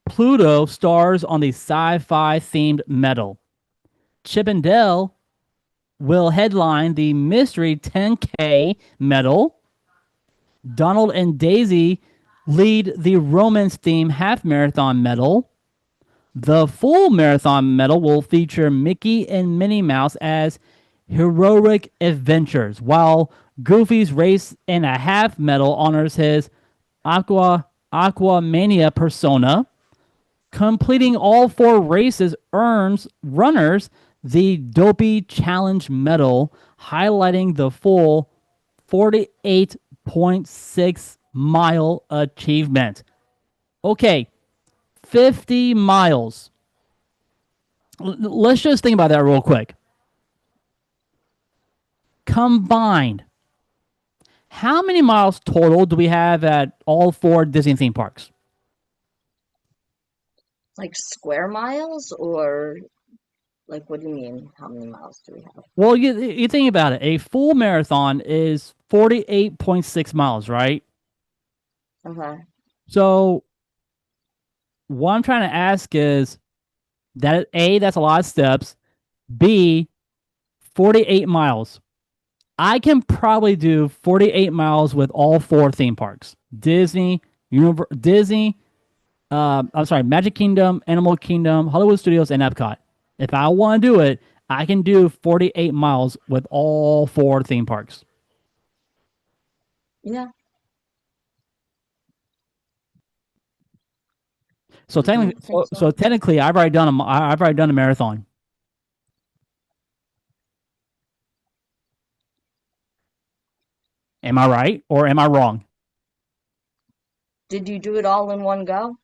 [SPEAKER 1] Pluto stars on the sci-fi themed medal. Chip and Dale will headline the mystery 10K medal. Donald and Daisy lead the romance theme half marathon medal. The full marathon medal will feature Mickey and Minnie Mouse as heroic adventures, while Goofy's race and a half medal honors his Aquamania persona. Completing all 4 races earns runners the Dopey Challenge medal, highlighting the full 48.6 mile achievement. Okay, 50 miles. Let's just think about that real quick. Combined, how many miles total do we have at all 4 Disney theme parks?
[SPEAKER 3] Like square miles, or like, what do you mean? How many miles do we have?
[SPEAKER 1] Well, you think about it. A full marathon is 48.6 miles, right?
[SPEAKER 3] Okay.
[SPEAKER 1] So what I'm trying to ask is that A, that's a lot of steps. B, 48 miles. I can probably do 48 miles with all 4 theme parks. Disney, Magic Kingdom, Animal Kingdom, Hollywood Studios, and Epcot. If I want to do it, I can do 48 miles with all 4 theme parks.
[SPEAKER 3] Yeah.
[SPEAKER 1] So technically, I've already done a marathon. Am I right or am I wrong?
[SPEAKER 3] Did you do it all in one go?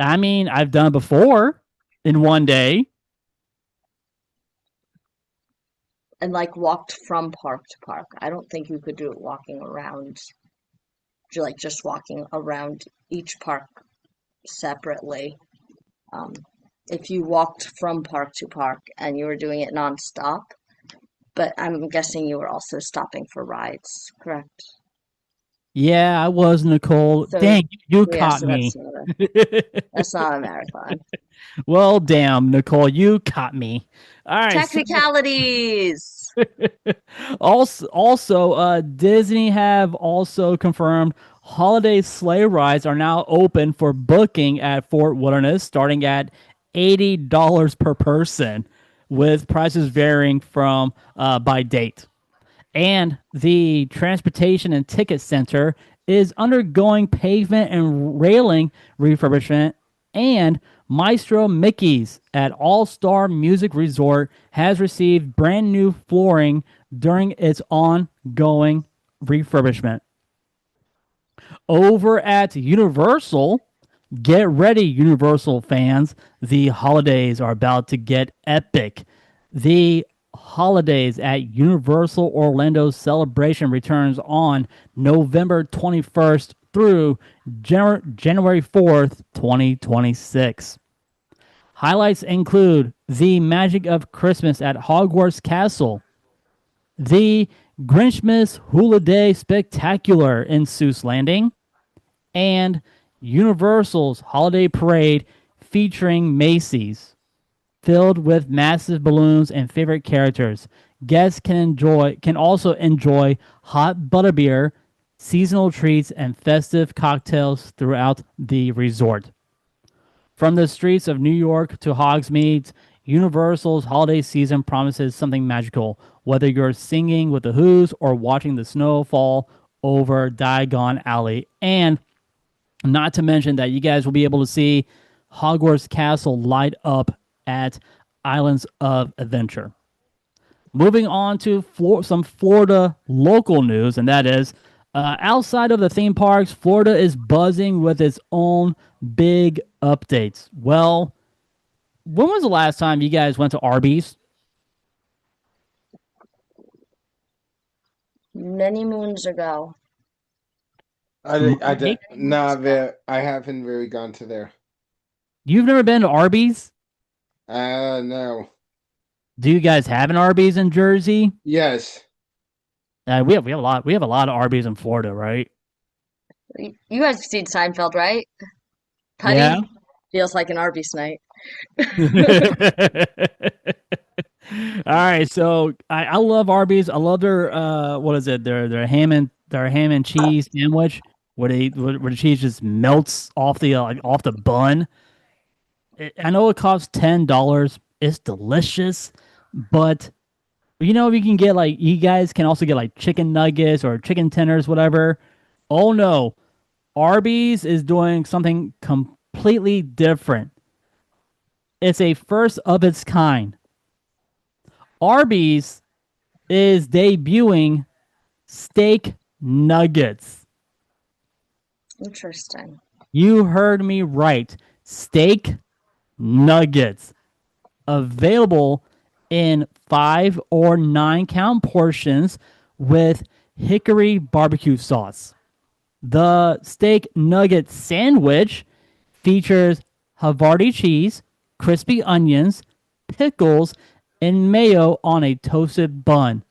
[SPEAKER 1] I mean, I've done it before in one day.
[SPEAKER 3] And like walked from park to park. I don't think you could do it walking around, like just walking around each park separately. If you walked from park to park and you were doing it nonstop, but I'm guessing you were also stopping for rides, correct?
[SPEAKER 1] Yeah, I was, Nicole.
[SPEAKER 3] So,
[SPEAKER 1] dang, you
[SPEAKER 3] yeah,
[SPEAKER 1] caught
[SPEAKER 3] so
[SPEAKER 1] me.
[SPEAKER 3] That's not a marathon.
[SPEAKER 1] Well, damn, Nicole, you caught me. All right.
[SPEAKER 3] Technicalities.
[SPEAKER 1] Also, Disney have also confirmed holiday sleigh rides are now open for booking at Fort Wilderness, starting at $80 per person, with prices varying from by date. And the Transportation and Ticket Center is undergoing pavement and railing refurbishment, and Maestro Mickey's at All Star Music Resort has received brand new flooring during its ongoing refurbishment. Over at Universal, get ready, Universal fans. The holidays are about to get epic. The holidays at Universal Orlando Celebration returns on November 21st through January 4th, 2026. Highlights include the Magic of Christmas at Hogwarts Castle, the Grinchmas Hula Day Spectacular in Seuss Landing, and Universal's Holiday Parade featuring Macy's, filled with massive balloons and favorite characters. Guests can also enjoy hot butterbeer, seasonal treats, and festive cocktails throughout the resort. From the streets of New York to Hogsmeade, Universal's holiday season promises something magical. whether you're singing with the Who's or watching the snow fall over Diagon Alley. And not to mention that you guys will be able to see Hogwarts Castle light up at Islands of Adventure. Moving on to some Florida local news, and that is outside of the theme parks, Florida is buzzing with its own big updates. Well, when was the last time you guys went to Arby's?
[SPEAKER 3] Many moons ago.
[SPEAKER 2] I haven't really gone to there.
[SPEAKER 1] You've never been to Arby's?
[SPEAKER 2] No.
[SPEAKER 1] Do you guys have an Arby's in Jersey?
[SPEAKER 2] Yes.
[SPEAKER 1] We have a lot. We have a lot of Arby's in Florida, right?
[SPEAKER 3] You guys have seen Seinfeld, right? Putty
[SPEAKER 1] Yeah.
[SPEAKER 3] feels like an Arby's night.
[SPEAKER 1] All right, so I love Arby's. I love their what is it? Their ham and cheese sandwich where the cheese just melts off the off the bun. I know it costs $10. It's delicious, but you can get you guys can also get chicken nuggets or chicken tenders, whatever. Oh no, Arby's is doing something completely different. It's a first of its kind. Arby's is debuting steak nuggets.
[SPEAKER 3] Interesting.
[SPEAKER 1] You heard me right. Steak nuggets. Available in 5 or 9 count portions with hickory barbecue sauce. The steak nugget sandwich features Havarti cheese, crispy onions, pickles, and mayo on a toasted bun,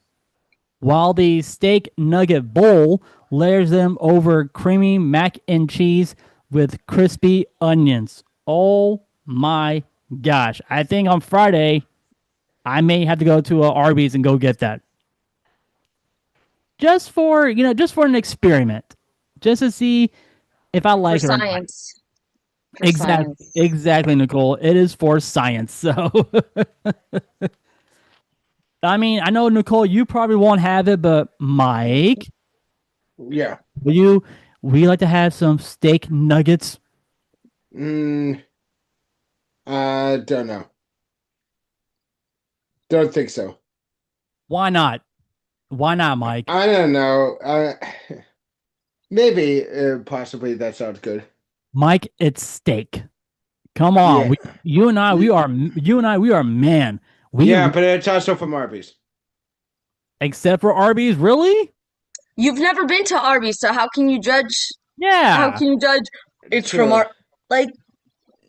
[SPEAKER 1] while the steak nugget bowl layers them over creamy mac and cheese with crispy onions. Oh my gosh. I think on Friday, I may have to go to Arby's and go get that. Just for an experiment. Just to see if I like it or not.
[SPEAKER 3] Science.
[SPEAKER 1] Exactly, Nicole. It is for science. So, I mean, I know Nicole, you probably won't have it, but Mike,
[SPEAKER 2] yeah,
[SPEAKER 1] would you like to have some steak nuggets?
[SPEAKER 2] I don't know. Don't think so.
[SPEAKER 1] Why not? Why not, Mike?
[SPEAKER 2] I don't know. Maybe, possibly that sounds good.
[SPEAKER 1] Mike, it's steak. Come on,
[SPEAKER 2] Yeah.
[SPEAKER 1] you and I, we are man.
[SPEAKER 2] But it's also from Arby's.
[SPEAKER 1] Except for Arby's, really?
[SPEAKER 3] You've never been to Arby's, so how can you judge?
[SPEAKER 1] Yeah.
[SPEAKER 3] How can you judge? It's
[SPEAKER 2] True.
[SPEAKER 3] from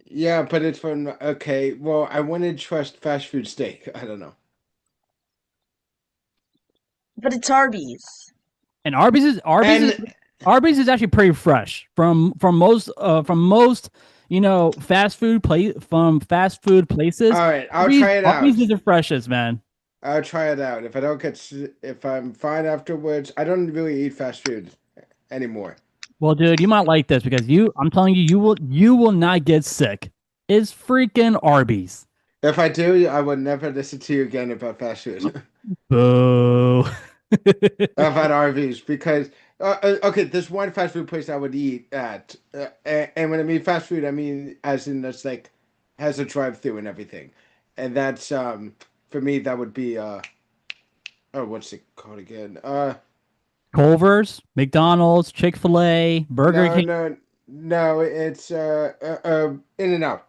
[SPEAKER 2] Yeah, but it's from okay. Well, I wouldn't trust fast food steak. I don't know.
[SPEAKER 3] But it's Arby's.
[SPEAKER 1] And Arby's is actually pretty fresh from most fast food places.
[SPEAKER 2] All right, I'll try it out.
[SPEAKER 1] Arby's is the freshest, man.
[SPEAKER 2] I'll try it out. If I'm fine afterwards, I don't really eat fast food anymore.
[SPEAKER 1] Well, dude, you might like this because I'm telling you, you will not get sick. It's freaking Arby's.
[SPEAKER 2] If I do, I would never listen to you again about fast food.
[SPEAKER 1] Boo.
[SPEAKER 2] About Arby's because okay, there's one fast food place I would eat at, and when I mean fast food, I mean as in it's has a drive-through and everything, and that's for me that would be what's it called again?
[SPEAKER 1] Culver's, McDonald's, Chick-fil-A, Burger King.
[SPEAKER 2] No, it's In-N-Out.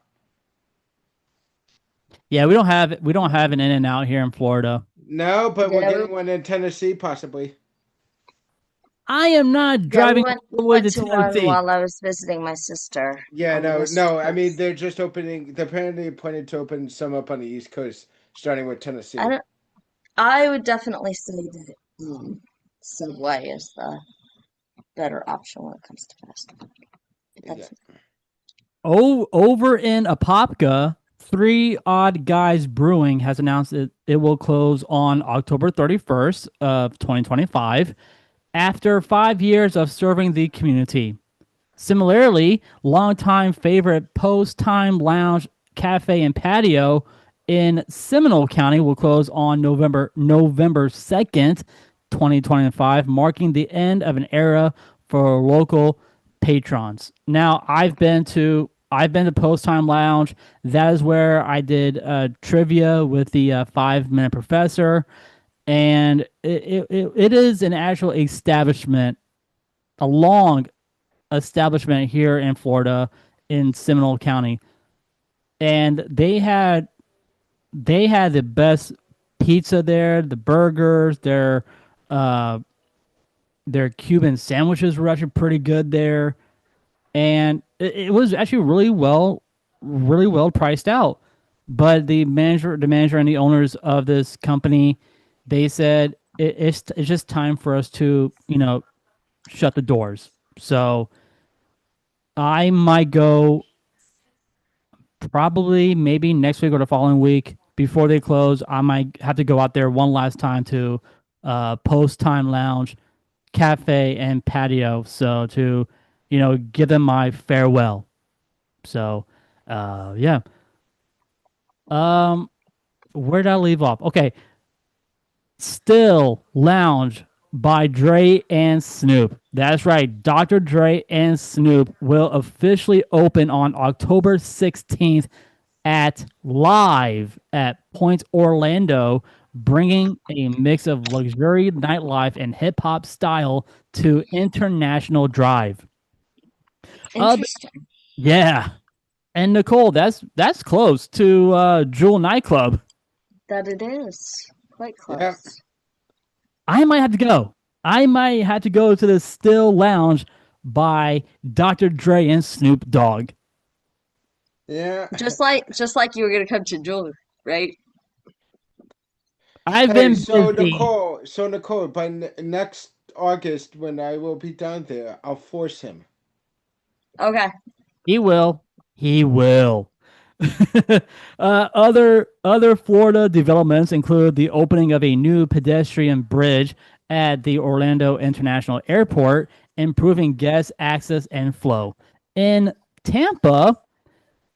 [SPEAKER 1] Yeah, we don't have an In-N-Out here in Florida.
[SPEAKER 2] No, but we're getting one in Tennessee, possibly.
[SPEAKER 1] I am not driving
[SPEAKER 3] all the
[SPEAKER 1] way
[SPEAKER 3] way
[SPEAKER 1] to
[SPEAKER 3] one
[SPEAKER 1] Tennessee.
[SPEAKER 3] while I was visiting my sister.
[SPEAKER 2] Yeah, no. I mean, they're just opening. They're apparently planning to open some up on the East Coast, starting with Tennessee.
[SPEAKER 3] I would definitely say that Subway is the better option when it comes to fast food.
[SPEAKER 1] Oh, over in Apopka, 3 Odd Guys Brewing has announced it will close on October 31st of 2025 after 5 years of serving the community. Similarly, longtime favorite Post Time Lounge Cafe and Patio in Seminole County will close on November 2nd, 2025, marking the end of an era for local patrons. Now, I've been to Post Time Lounge. That is where I did trivia with the 5 Minute Professor, and it is an actual establishment, a long establishment here in Florida in Seminole County, and they had the best pizza there, the burgers, uh their Cuban sandwiches were actually pretty good there, and it was actually really well priced out. But the manager and the owners of this company, they said it's just time for us to shut the doors. So I might go probably maybe next week or the following week before they close. I might have to go out there one last time to Post Time Lounge, cafe, and patio. So to give them my farewell. So yeah. Um, where did I leave off? Okay, Still Lounge by Dre and Snoop. That's right. Dr. Dre and Snoop will officially open on October 16th at Live at Point Orlando, bringing a mix of luxury nightlife and hip hop style to International Drive.
[SPEAKER 3] Interesting.
[SPEAKER 1] Yeah. And Nicole, that's close to Jewel Nightclub.
[SPEAKER 3] That it is. Quite close.
[SPEAKER 2] Yeah.
[SPEAKER 1] I might have to go. I might have to go to the Still Lounge by Dr. Dre and Snoop Dogg.
[SPEAKER 2] Yeah.
[SPEAKER 3] Just like you were gonna come to Jewel, right?
[SPEAKER 1] I've
[SPEAKER 2] Hey,
[SPEAKER 1] been
[SPEAKER 2] so
[SPEAKER 1] busy.
[SPEAKER 2] Nicole, by next August when I will be down there, I'll force him.
[SPEAKER 3] Okay.
[SPEAKER 1] He will. He will. Other Florida developments include the opening of a new pedestrian bridge at the Orlando International Airport, improving guest access and flow. In Tampa,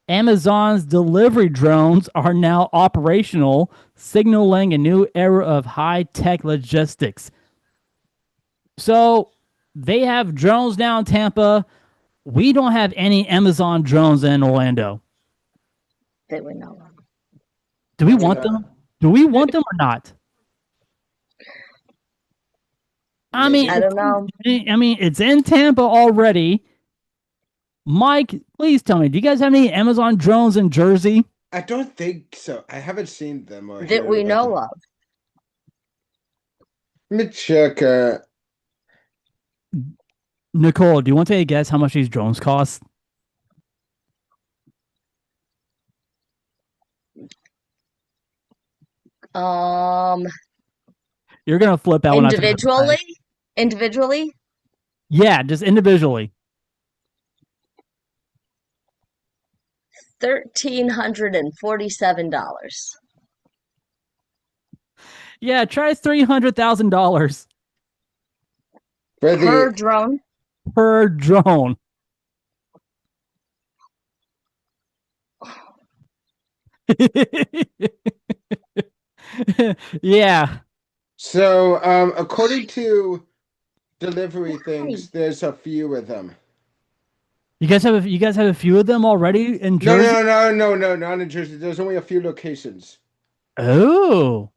[SPEAKER 1] Amazon's delivery drones are now operational, signaling a new era of high-tech logistics. So they have drones now in Tampa. We don't have any Amazon drones in Orlando.
[SPEAKER 3] That we know of.
[SPEAKER 1] Do we want them? Do we want them or not? I mean,
[SPEAKER 3] I don't know.
[SPEAKER 1] It's in Tampa already. Mike, please tell me, do you guys have any Amazon drones in Jersey?
[SPEAKER 2] I don't think so. I haven't seen them or
[SPEAKER 3] That we know of.
[SPEAKER 2] Let me check.
[SPEAKER 1] Nicole, do you want to take a guess how much these drones cost? You're gonna flip out
[SPEAKER 3] individually. Individually.
[SPEAKER 1] Yeah, just individually.
[SPEAKER 3] $1,347.
[SPEAKER 1] Yeah, try $300,000
[SPEAKER 3] per drone.
[SPEAKER 1] Per drone. Yeah.
[SPEAKER 2] So, according to delivery things, there's a few of them.
[SPEAKER 1] You guys have a few of them already in Jersey?
[SPEAKER 2] No, not in Jersey. There's only a few locations.
[SPEAKER 1] Oh.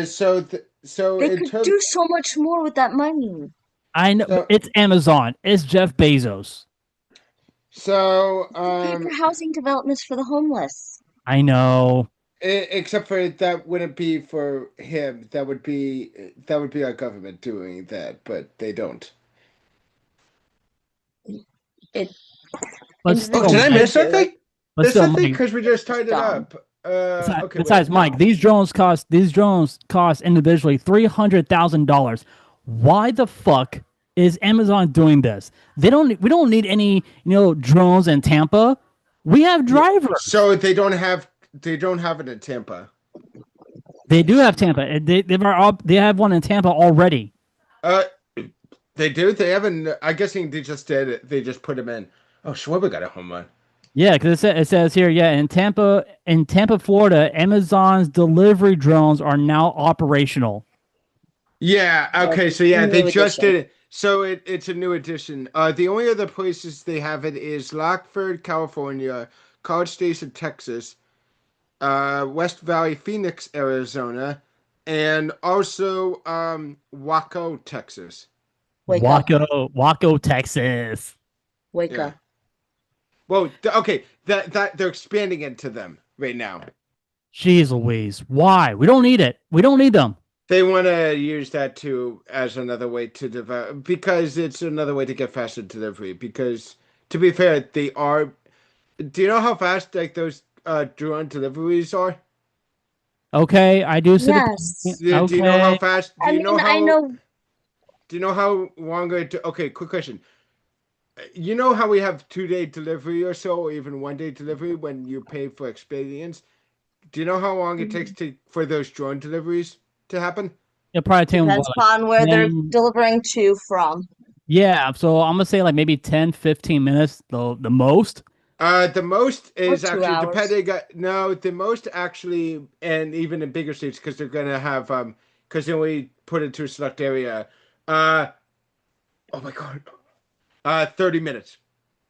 [SPEAKER 2] So
[SPEAKER 3] they could do so much more with that money.
[SPEAKER 1] I know, but it's Amazon. It's Jeff Bezos.
[SPEAKER 2] So,
[SPEAKER 3] pay for housing developments for the homeless.
[SPEAKER 1] I know.
[SPEAKER 2] Except for that wouldn't be for him. That would be our government doing that, but they don't.
[SPEAKER 3] Did
[SPEAKER 2] I miss something? There's something because we just tied it up.
[SPEAKER 1] Besides, Mike, these drones cost individually $300,000. Why the fuck is Amazon doing this? We don't need any drones in Tampa. We have drivers.
[SPEAKER 2] So they don't have it in Tampa.
[SPEAKER 1] They do have Tampa. They have one in Tampa already.
[SPEAKER 2] They do. They haven't. I'm guessing they just did it. They just put them in. Oh, Schwarber got a home run.
[SPEAKER 1] Yeah, because it says here, yeah, in Tampa, Florida, Amazon's delivery drones are now operational.
[SPEAKER 2] Yeah,
[SPEAKER 3] Well,
[SPEAKER 2] okay, so yeah, they
[SPEAKER 3] new
[SPEAKER 2] just
[SPEAKER 3] edition.
[SPEAKER 2] did it. So it's a new edition. The only other places they have it is Lockford, California, College Station, Texas, West Valley, Phoenix, Arizona, and also Waco, Texas.
[SPEAKER 3] Wake up,
[SPEAKER 1] Waco, Texas.
[SPEAKER 3] wake
[SPEAKER 2] Yeah.
[SPEAKER 3] up.
[SPEAKER 2] Well, okay, that they're expanding into them right now.
[SPEAKER 1] Jeez Louise. Why? We don't need it. We don't need them.
[SPEAKER 2] They want to use that too as another way to develop because it's another way to get faster delivery. Because to be fair, they are. Do you know how fast like those drone deliveries are?
[SPEAKER 1] Okay, I do see the point.
[SPEAKER 3] Yes.
[SPEAKER 2] Do you know how
[SPEAKER 1] Okay.
[SPEAKER 2] fast?
[SPEAKER 3] I mean, I know.
[SPEAKER 2] Do you know how long it? Okay, quick question. You know how we have 2 day delivery or so, or even 1 day delivery when you pay for experience? Do you know how long it takes
[SPEAKER 3] Mhm.
[SPEAKER 2] to for those drone deliveries to happen?
[SPEAKER 1] It'll probably take them what,
[SPEAKER 3] Depends upon where
[SPEAKER 1] like
[SPEAKER 3] they're
[SPEAKER 1] 10,
[SPEAKER 3] delivering to from.
[SPEAKER 1] yeah, so I'm gonna say like maybe 10, 15 minutes, the most.
[SPEAKER 2] The most
[SPEAKER 3] Or
[SPEAKER 2] is
[SPEAKER 3] two
[SPEAKER 2] actually
[SPEAKER 3] hours.
[SPEAKER 2] depending. No, the most actually, and even in bigger states because they're gonna have because they only put it to a select area. Uh, oh my god. 30 minutes.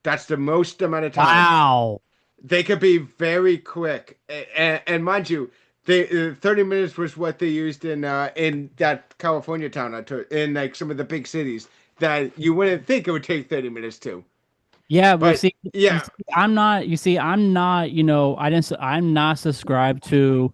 [SPEAKER 2] That's the most amount of time.
[SPEAKER 1] Wow.
[SPEAKER 2] They could be very quick, and mind you, they 30 minutes was what they used in that California town I took in like some of the big cities that you wouldn't think it would take 30 minutes to.
[SPEAKER 1] Yeah, well,
[SPEAKER 2] But
[SPEAKER 1] see,
[SPEAKER 2] yeah,
[SPEAKER 1] I'm not. You see, I'm not. I'm not subscribed to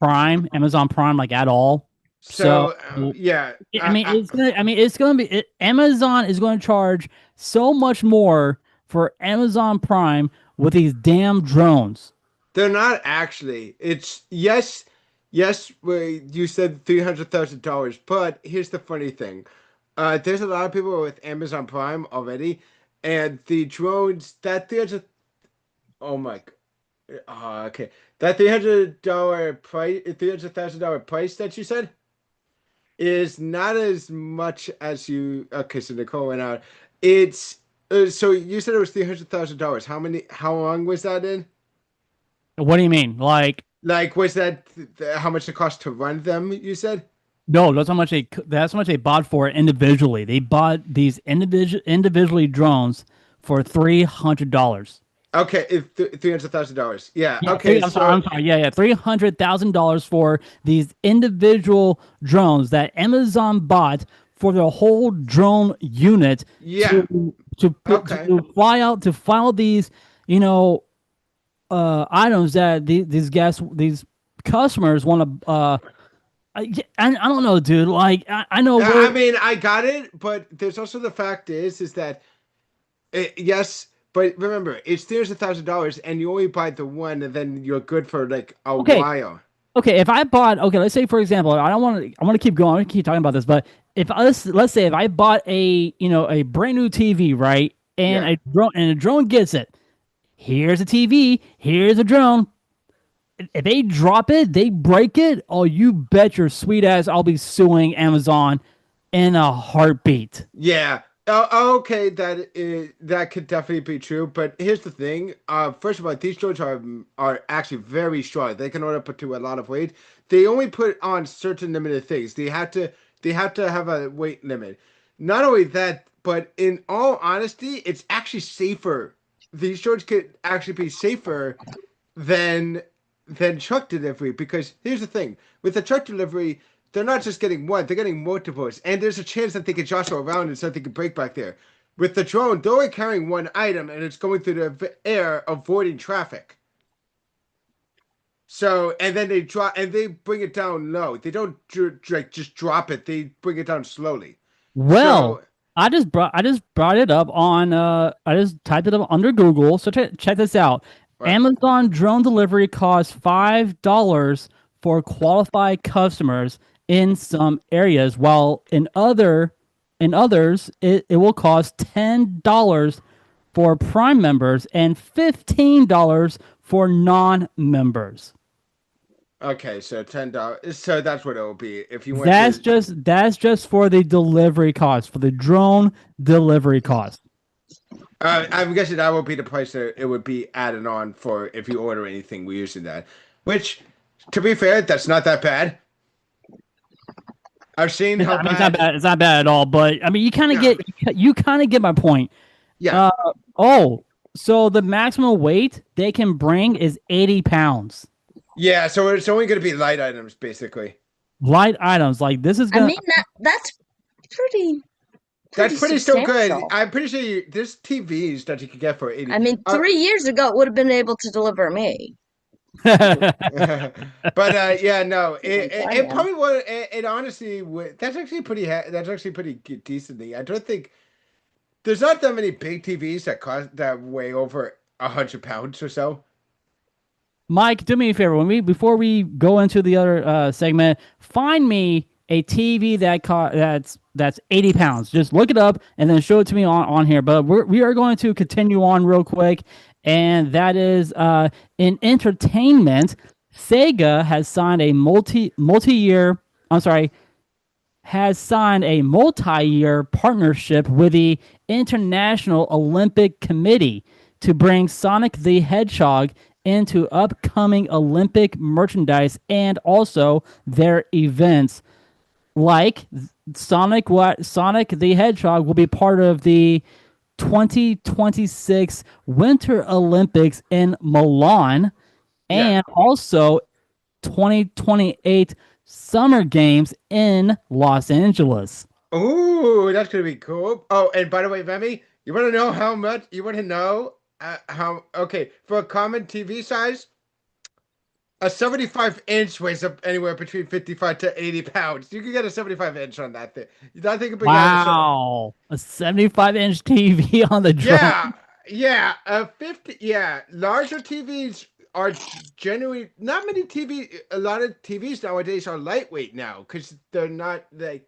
[SPEAKER 1] Prime, Amazon Prime, like at all. So,
[SPEAKER 2] so yeah,
[SPEAKER 1] I mean, it's gonna be. Amazon is going to charge so much more for Amazon Prime with these damn drones.
[SPEAKER 2] they're not actually. It's yes. You said $300,000, but here's the funny thing. There's a lot of people with Amazon Prime already, and the drones that there's a oh my okay that $300 price $300,000 price that you said is not as much as you okay. So Nicole went out. It's so you said it was $300,000. How long was that in?
[SPEAKER 1] What do you mean? Like,
[SPEAKER 2] Like, was that how much it cost to run them? You said.
[SPEAKER 1] no, that's how much they bought for it individually. They bought these individually drones for $300.
[SPEAKER 2] Okay, $300,000. Yeah.
[SPEAKER 1] Yeah,
[SPEAKER 2] Okay.
[SPEAKER 1] I'm sorry.
[SPEAKER 2] So
[SPEAKER 1] I'm sorry. Yeah, yeah, $300,000 for these individual drones that Amazon bought for the whole drone unit
[SPEAKER 2] yeah. Okay.
[SPEAKER 1] to fly out these you know items that these customers want to. I don't know, dude. Like I know
[SPEAKER 2] Yeah.
[SPEAKER 1] we're
[SPEAKER 2] I mean, I got it, but there's also the fact is that yes, but remember, it's $300,000, and you only buy the one, and then you're good for like a
[SPEAKER 1] okay.
[SPEAKER 2] while.
[SPEAKER 1] Okay, if I bought, okay, let's say for example, I don't want to, I want to keep going, I want to keep talking about this, but if let's say if I bought a brand new TV, right, and
[SPEAKER 2] Yeah.
[SPEAKER 1] a drone gets it, here's a TV, here's a drone. If they drop it, they break it. Oh, you bet your sweet ass, I'll be suing Amazon in a heartbeat.
[SPEAKER 2] Yeah. Okay, that could definitely be true. But here's the thing. First of all, these drones are actually very strong. They can hold up to a lot of weight. They only put on certain limited things. They have to have a weight limit. Not only that, but in all honesty, it's actually safer. These drones could actually be safer than truck delivery because here's the thing with the truck delivery they're not just getting one, they're getting multiples, and there's a chance that they could jostle around and something could break back there. With the drone, they're only carrying one item and it's going through the air avoiding traffic. So and then they drop and they bring it down low. They don't like just drop it, they bring it down slowly.
[SPEAKER 1] Well,
[SPEAKER 2] So
[SPEAKER 1] I just brought it up on I just typed it up under Google. So check this out.
[SPEAKER 2] right.
[SPEAKER 1] Amazon drone delivery costs $5 for qualified customers in some areas, while in others it will cost $10 for Prime members and $15 for non-members.
[SPEAKER 2] Okay, so $10. So that's what it will be if you went to
[SPEAKER 1] That's just for the delivery cost, for the drone delivery cost.
[SPEAKER 2] I'm guessing that will be the price that it would be added on for if you order anything using that. Which, to be fair, that's not that bad. I've seen how
[SPEAKER 1] I mean, it's not
[SPEAKER 2] bad.
[SPEAKER 1] bad. It's not bad at all. But I mean,
[SPEAKER 2] Yeah,
[SPEAKER 1] you kind of get my point.
[SPEAKER 2] yeah,
[SPEAKER 1] Uh oh. So the maximum weight they can bring is 80 pounds.
[SPEAKER 2] yeah. So it's only going to be light items, basically.
[SPEAKER 1] Light items like this is
[SPEAKER 3] I
[SPEAKER 1] gonna.
[SPEAKER 3] mean that's pretty
[SPEAKER 2] That's
[SPEAKER 3] pretty
[SPEAKER 2] pretty still good.
[SPEAKER 3] substantial.
[SPEAKER 2] I'm pretty sure there's TVs that you could get for 80.
[SPEAKER 3] I mean, 3 years ago it would have been able to deliver me.
[SPEAKER 2] But yeah, no, it
[SPEAKER 3] Cranium.
[SPEAKER 2] probably would. It honestly would. That's actually pretty. That's actually pretty decently. I don't think there's not that many big TVs that cost that weigh over 100 pounds or so.
[SPEAKER 1] Mike, do me a favor. Before we go into the other segment, find me a TV that's 80 pounds. Just look it up and then show it to me on here. But we are going to continue on real quick, and that is in entertainment. Sega has signed a multi-year. I'm sorry, has signed a multi-year partnership with the International Olympic Committee to bring Sonic the Hedgehog into upcoming Olympic merchandise and also their events. Like Sonic the Hedgehog will be part of the 2026 Winter Olympics in Milan
[SPEAKER 2] Yeah.
[SPEAKER 1] and also 2028 Summer Games in Los Angeles.
[SPEAKER 2] Ooh, that's gonna be cool. Oh, and by the way, Remy, you want to know how much? You want to know how? Okay, for a common TV size, a 75-inch weighs up anywhere between 55 to 80 pounds. You can get a 75-inch on that thing. That thing could bring out
[SPEAKER 1] Wow, a 75-inch TV on the drum.
[SPEAKER 2] yeah, yeah, 50. Yeah, larger TVs are generally not many TV. A lot of TVs nowadays are lightweight now because they're not like.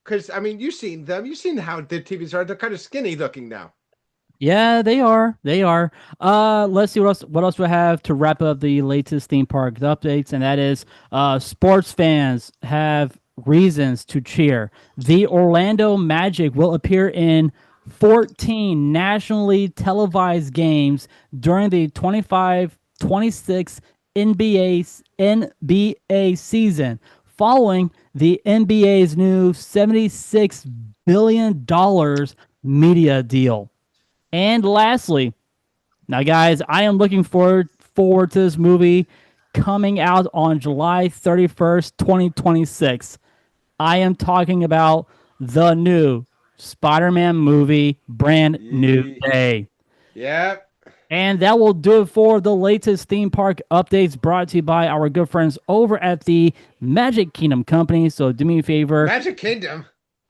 [SPEAKER 2] Because I mean, you've seen them. You've seen how the TVs are. They're kind of skinny looking now.
[SPEAKER 1] Yeah, they are. They are. Let's see what else we have to wrap up the latest theme park updates, and that is sports fans have reasons to cheer. The Orlando Magic will appear in 14 nationally televised games during the 25-26 NBA season, following the NBA's new $76 billion media deal. And lastly, now guys, I am looking forward to this movie coming out on July 31st, 2026. I am talking about the new Spider-Man movie, Brand New Day.
[SPEAKER 2] Yep.
[SPEAKER 1] And that will do it for the latest theme park updates brought to you by our good friends over at the Magic Kingdom Company. So do me a favor.
[SPEAKER 2] Magic Kingdom.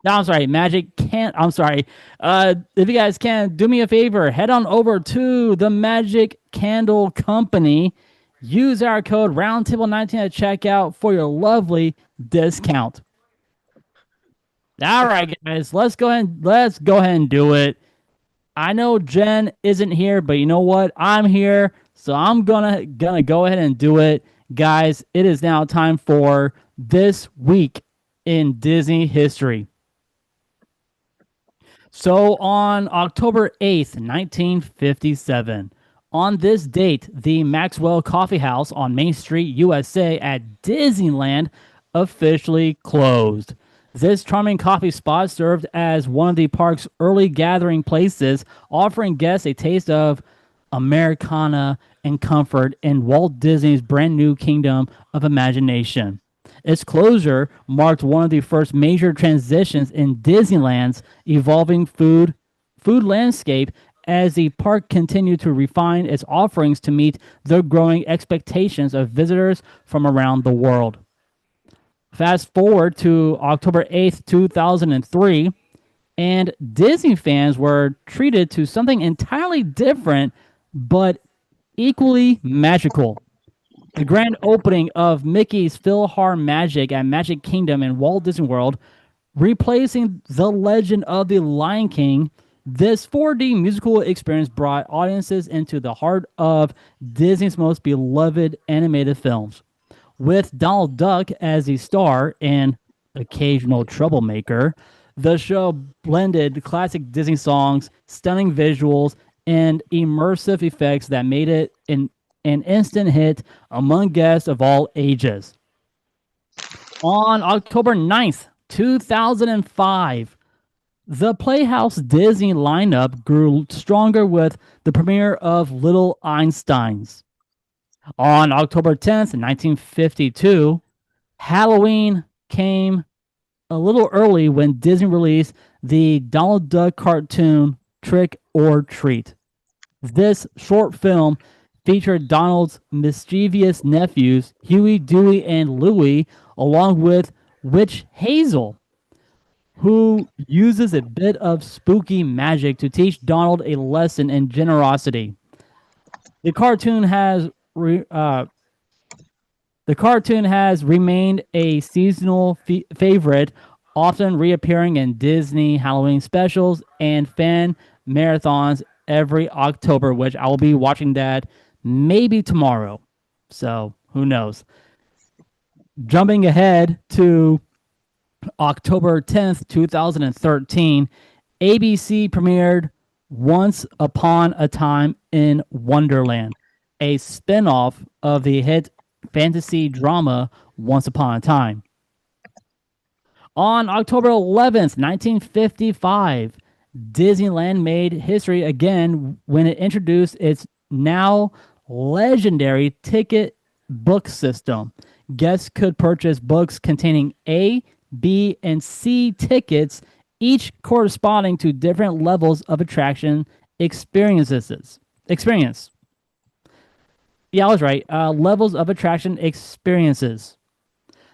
[SPEAKER 1] No, I'm sorry. I'm sorry. If you guys can, do me a favor. Head on over to the Magic Candle Company. Use our code Roundtable19 at checkout for your lovely discount. All right, guys. Let's go ahead and do it. I know Jen isn't here, but you know what? I'm here, so I'm gonna go ahead and do it. Guys, it is now time for This Week in Disney History. So on October 8th, 1957, on this date, the Maxwell Coffee House on Main Street, USA at Disneyland officially closed. This charming coffee spot served as one of the park's early gathering places, offering guests a taste of Americana and comfort in Walt Disney's brand new kingdom of imagination. Its closure marked one of the first major transitions in Disneyland's evolving food landscape as the park continued to refine its offerings to meet the growing expectations of visitors from around the world. Fast forward to October 8th, 2003, and Disney fans were treated to something entirely different but equally magical. The grand opening of Mickey's PhilharMagic at Magic Kingdom in Walt Disney World, replacing The Legend of the Lion King. This 4D musical experience brought audiences into the heart of Disney's most beloved animated films. With Donald Duck as the star and occasional troublemaker, The show blended classic Disney songs, stunning visuals, and immersive effects that made it an instant hit among guests of all ages. On October 9th, 2005, the Playhouse Disney lineup grew stronger with the premiere of Little Einsteins. On October 10th, 1952, Halloween came a little early when Disney released the Donald Duck cartoon Trick or Treat. This short film featured Donald's mischievous nephews, Huey, Dewey, and Louie, along with Witch Hazel, who uses a bit of spooky magic to teach Donald a lesson in generosity. The cartoon has remained a seasonal favorite, often reappearing in Disney Halloween specials and fan marathons every October, which I will be watching that maybe tomorrow. So who knows? Jumping ahead to October 10th, 2013, ABC premiered Once Upon a Time in Wonderland, a spin-off of the hit fantasy drama Once Upon a Time. On October 11th, 1955, Disneyland made history again when it introduced its now legendary ticket book system. Guests could purchase books containing A, B, and C tickets, each corresponding to different levels of attraction experience. Yeah, I was right. Levels of attraction experiences.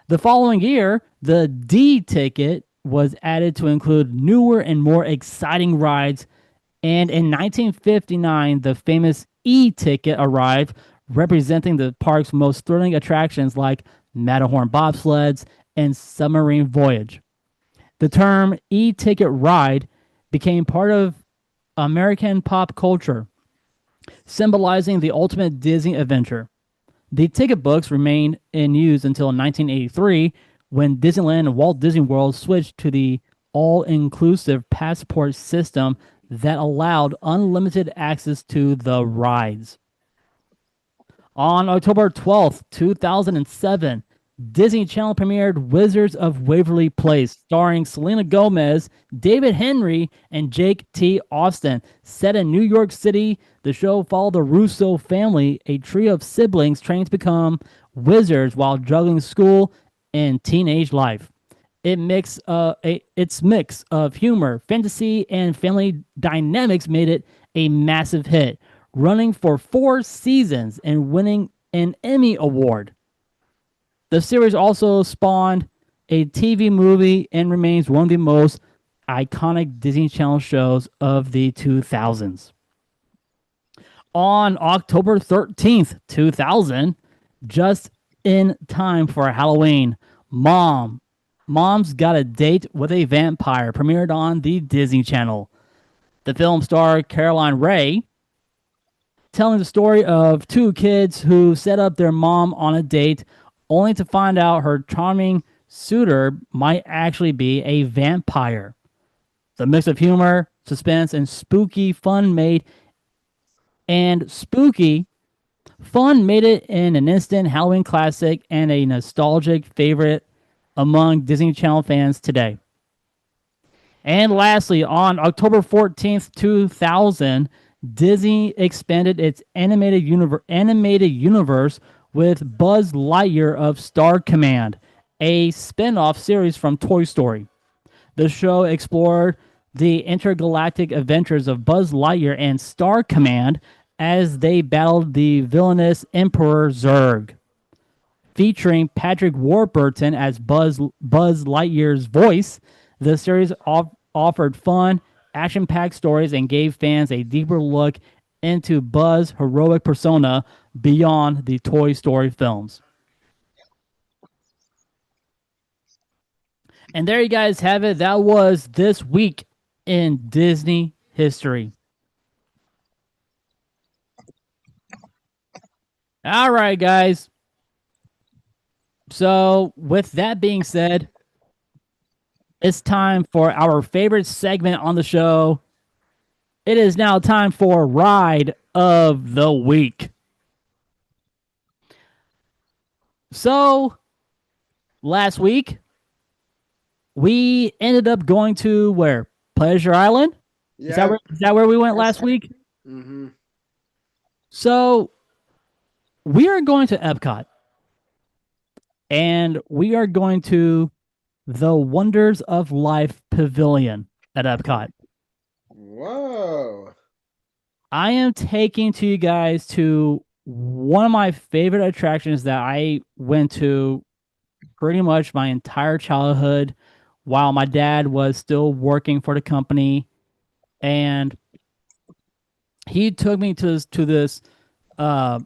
[SPEAKER 1] The following year, the D ticket was added to include newer and more exciting rides. And in 1959, the famous E ticket arrived, representing the park's most thrilling attractions like Matterhorn bobsleds and submarine voyage. The term E ticket ride became part of American pop culture, symbolizing the ultimate Disney adventure. The ticket books remained in use until 1983, when Disneyland and Walt Disney World switched to the all-inclusive passport system that allowed unlimited access to the rides. On October 12th, 2007, Disney Channel premiered Wizards of Waverly Place, starring Selena Gomez, David Henry, and Jake T. Austin. Set in New York City, the show followed the Russo family, a trio of siblings trained to become wizards while juggling school and teenage life. Its mix of humor, fantasy, and family dynamics made it a massive hit, running for 4 seasons and winning an Emmy Award. The series also spawned a TV movie and remains one of the most iconic Disney Channel shows of the 2000s. On October 13th, 2000, just in time for Halloween, Mom's Got a Date with a Vampire premiered on the Disney Channel. The film starred Caroline Rhea, telling the story of 2 kids who set up their mom on a date only to find out her charming suitor might actually be a vampire. The mix of humor, suspense, and spooky fun made it in an instant Halloween classic and a nostalgic favorite among Disney Channel fans today. And lastly, on October 14th, 2000, Disney expanded its animated universe with Buzz Lightyear of Star Command, a spin-off series from Toy Story. The show explored the intergalactic adventures of Buzz Lightyear and Star Command as they battled the villainous Emperor Zurg. Featuring Patrick Warburton as Buzz Lightyear's voice, the series offered fun, action-packed stories and gave fans a deeper look into Buzz's heroic persona beyond the Toy Story films. And there you guys have it. That was this week in Disney history. All right, guys. So with that being said, It's time for our favorite segment on the show. It is now time for Ride of the Week. So, last week, we ended up going to where? Pleasure Island?
[SPEAKER 2] Yeah.
[SPEAKER 1] Is that where we went
[SPEAKER 3] Yes.
[SPEAKER 1] last week?
[SPEAKER 2] Mm-hmm.
[SPEAKER 1] So, we are going to Epcot. And we are going to the Wonders of Life Pavilion at Epcot.
[SPEAKER 2] Whoa.
[SPEAKER 1] I am taking to you guys to one of my favorite attractions that I went to pretty much my entire childhood while my dad was still working for the company, and he took me uh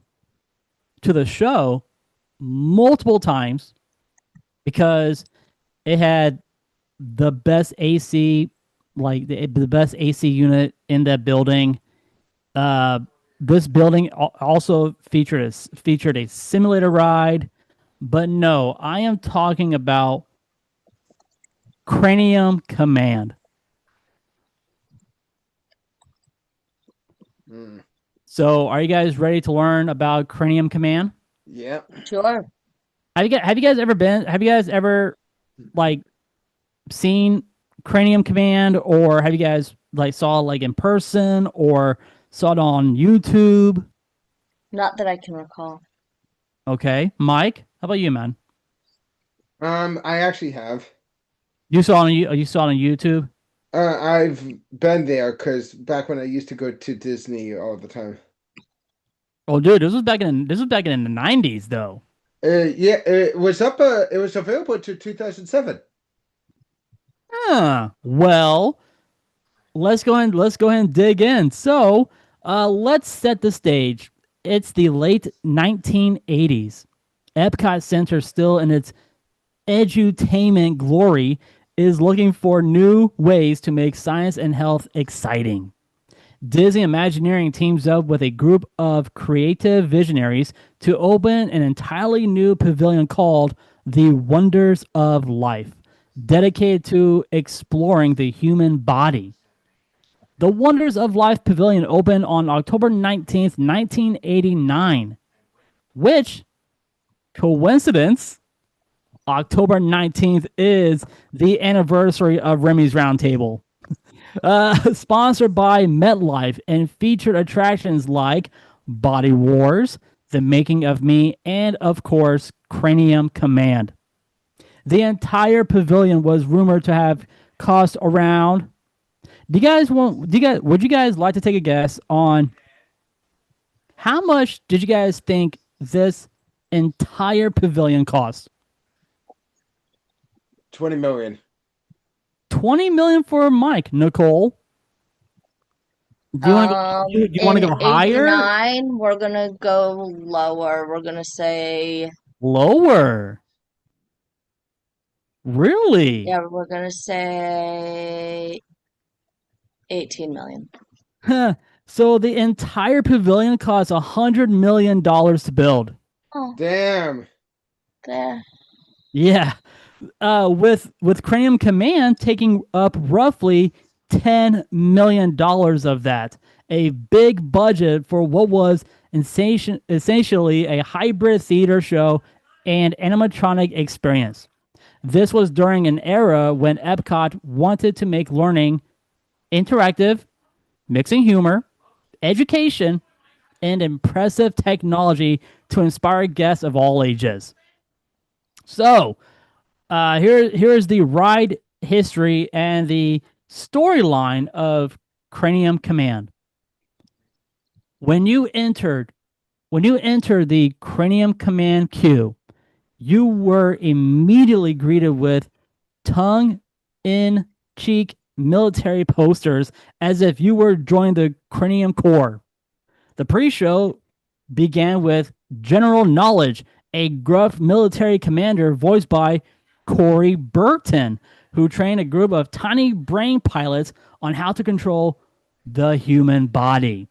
[SPEAKER 1] to the show multiple times because it had the best AC, like the best AC unit in that building. Uh, this building also featured a simulator ride, but no, I am talking about Cranium Command.
[SPEAKER 2] Mm.
[SPEAKER 1] So, are you guys ready to learn about Cranium Command?
[SPEAKER 2] Yeah.
[SPEAKER 3] Sure.
[SPEAKER 1] Have you guys ever been? Have you guys ever like seen Cranium Command, or have you guys like saw it like in person or saw it on YouTube?
[SPEAKER 3] Not that I can recall.
[SPEAKER 1] Okay, Mike, how about you, man?
[SPEAKER 2] I actually have.
[SPEAKER 1] You saw it on YouTube.
[SPEAKER 2] I've been there because back when I used to go to Disney all the time.
[SPEAKER 1] Oh, dude, this was back in the '90s, though.
[SPEAKER 2] Yeah, it was up. It was available to 2007.
[SPEAKER 1] Huh. Well, let's go ahead and dig in. So, let's set the stage. It's the late 1980s. Epcot Center, still in its edutainment glory, is looking for new ways to make science and health exciting. Disney Imagineering teams up with a group of creative visionaries to open an entirely new pavilion called the Wonders of Life, dedicated to exploring the human body. The Wonders of Life Pavilion opened on October 19th, 1989, which, coincidence, October 19th is the anniversary of Remy's Roundtable. Sponsored by MetLife and featured attractions like Body Wars, The Making of Me, and of course, Cranium Command. The entire pavilion was rumored to have cost around. Would you guys like to take a guess on how much did you guys think this entire pavilion cost?
[SPEAKER 2] 20 million.
[SPEAKER 1] 20 million for Mike. Nicole, do you want to
[SPEAKER 3] In
[SPEAKER 1] go higher?
[SPEAKER 3] 89, we're gonna go lower. We're gonna say,
[SPEAKER 1] Lower? Really?
[SPEAKER 3] yeah, we're gonna say 18 million.
[SPEAKER 1] So the entire pavilion cost $100 million to build.
[SPEAKER 3] Oh,
[SPEAKER 2] Damn.
[SPEAKER 3] there.
[SPEAKER 1] Yeah. With Cranium Command taking up roughly $10 million of that. A big budget for what was essentially a hybrid theater show and animatronic experience. This was during an era when Epcot wanted to make learning interactive, mixing humor, education, and impressive technology to inspire guests of all ages. So, here's the ride history and the storyline of Cranium Command. When you entered the Cranium Command queue, you were immediately greeted with tongue-in-cheek military posters as if you were joining the Cranium Corps. The pre-show began with General Knowledge, a gruff military commander voiced by Corey Burton, who trained a group of tiny brain pilots on how to control the human body.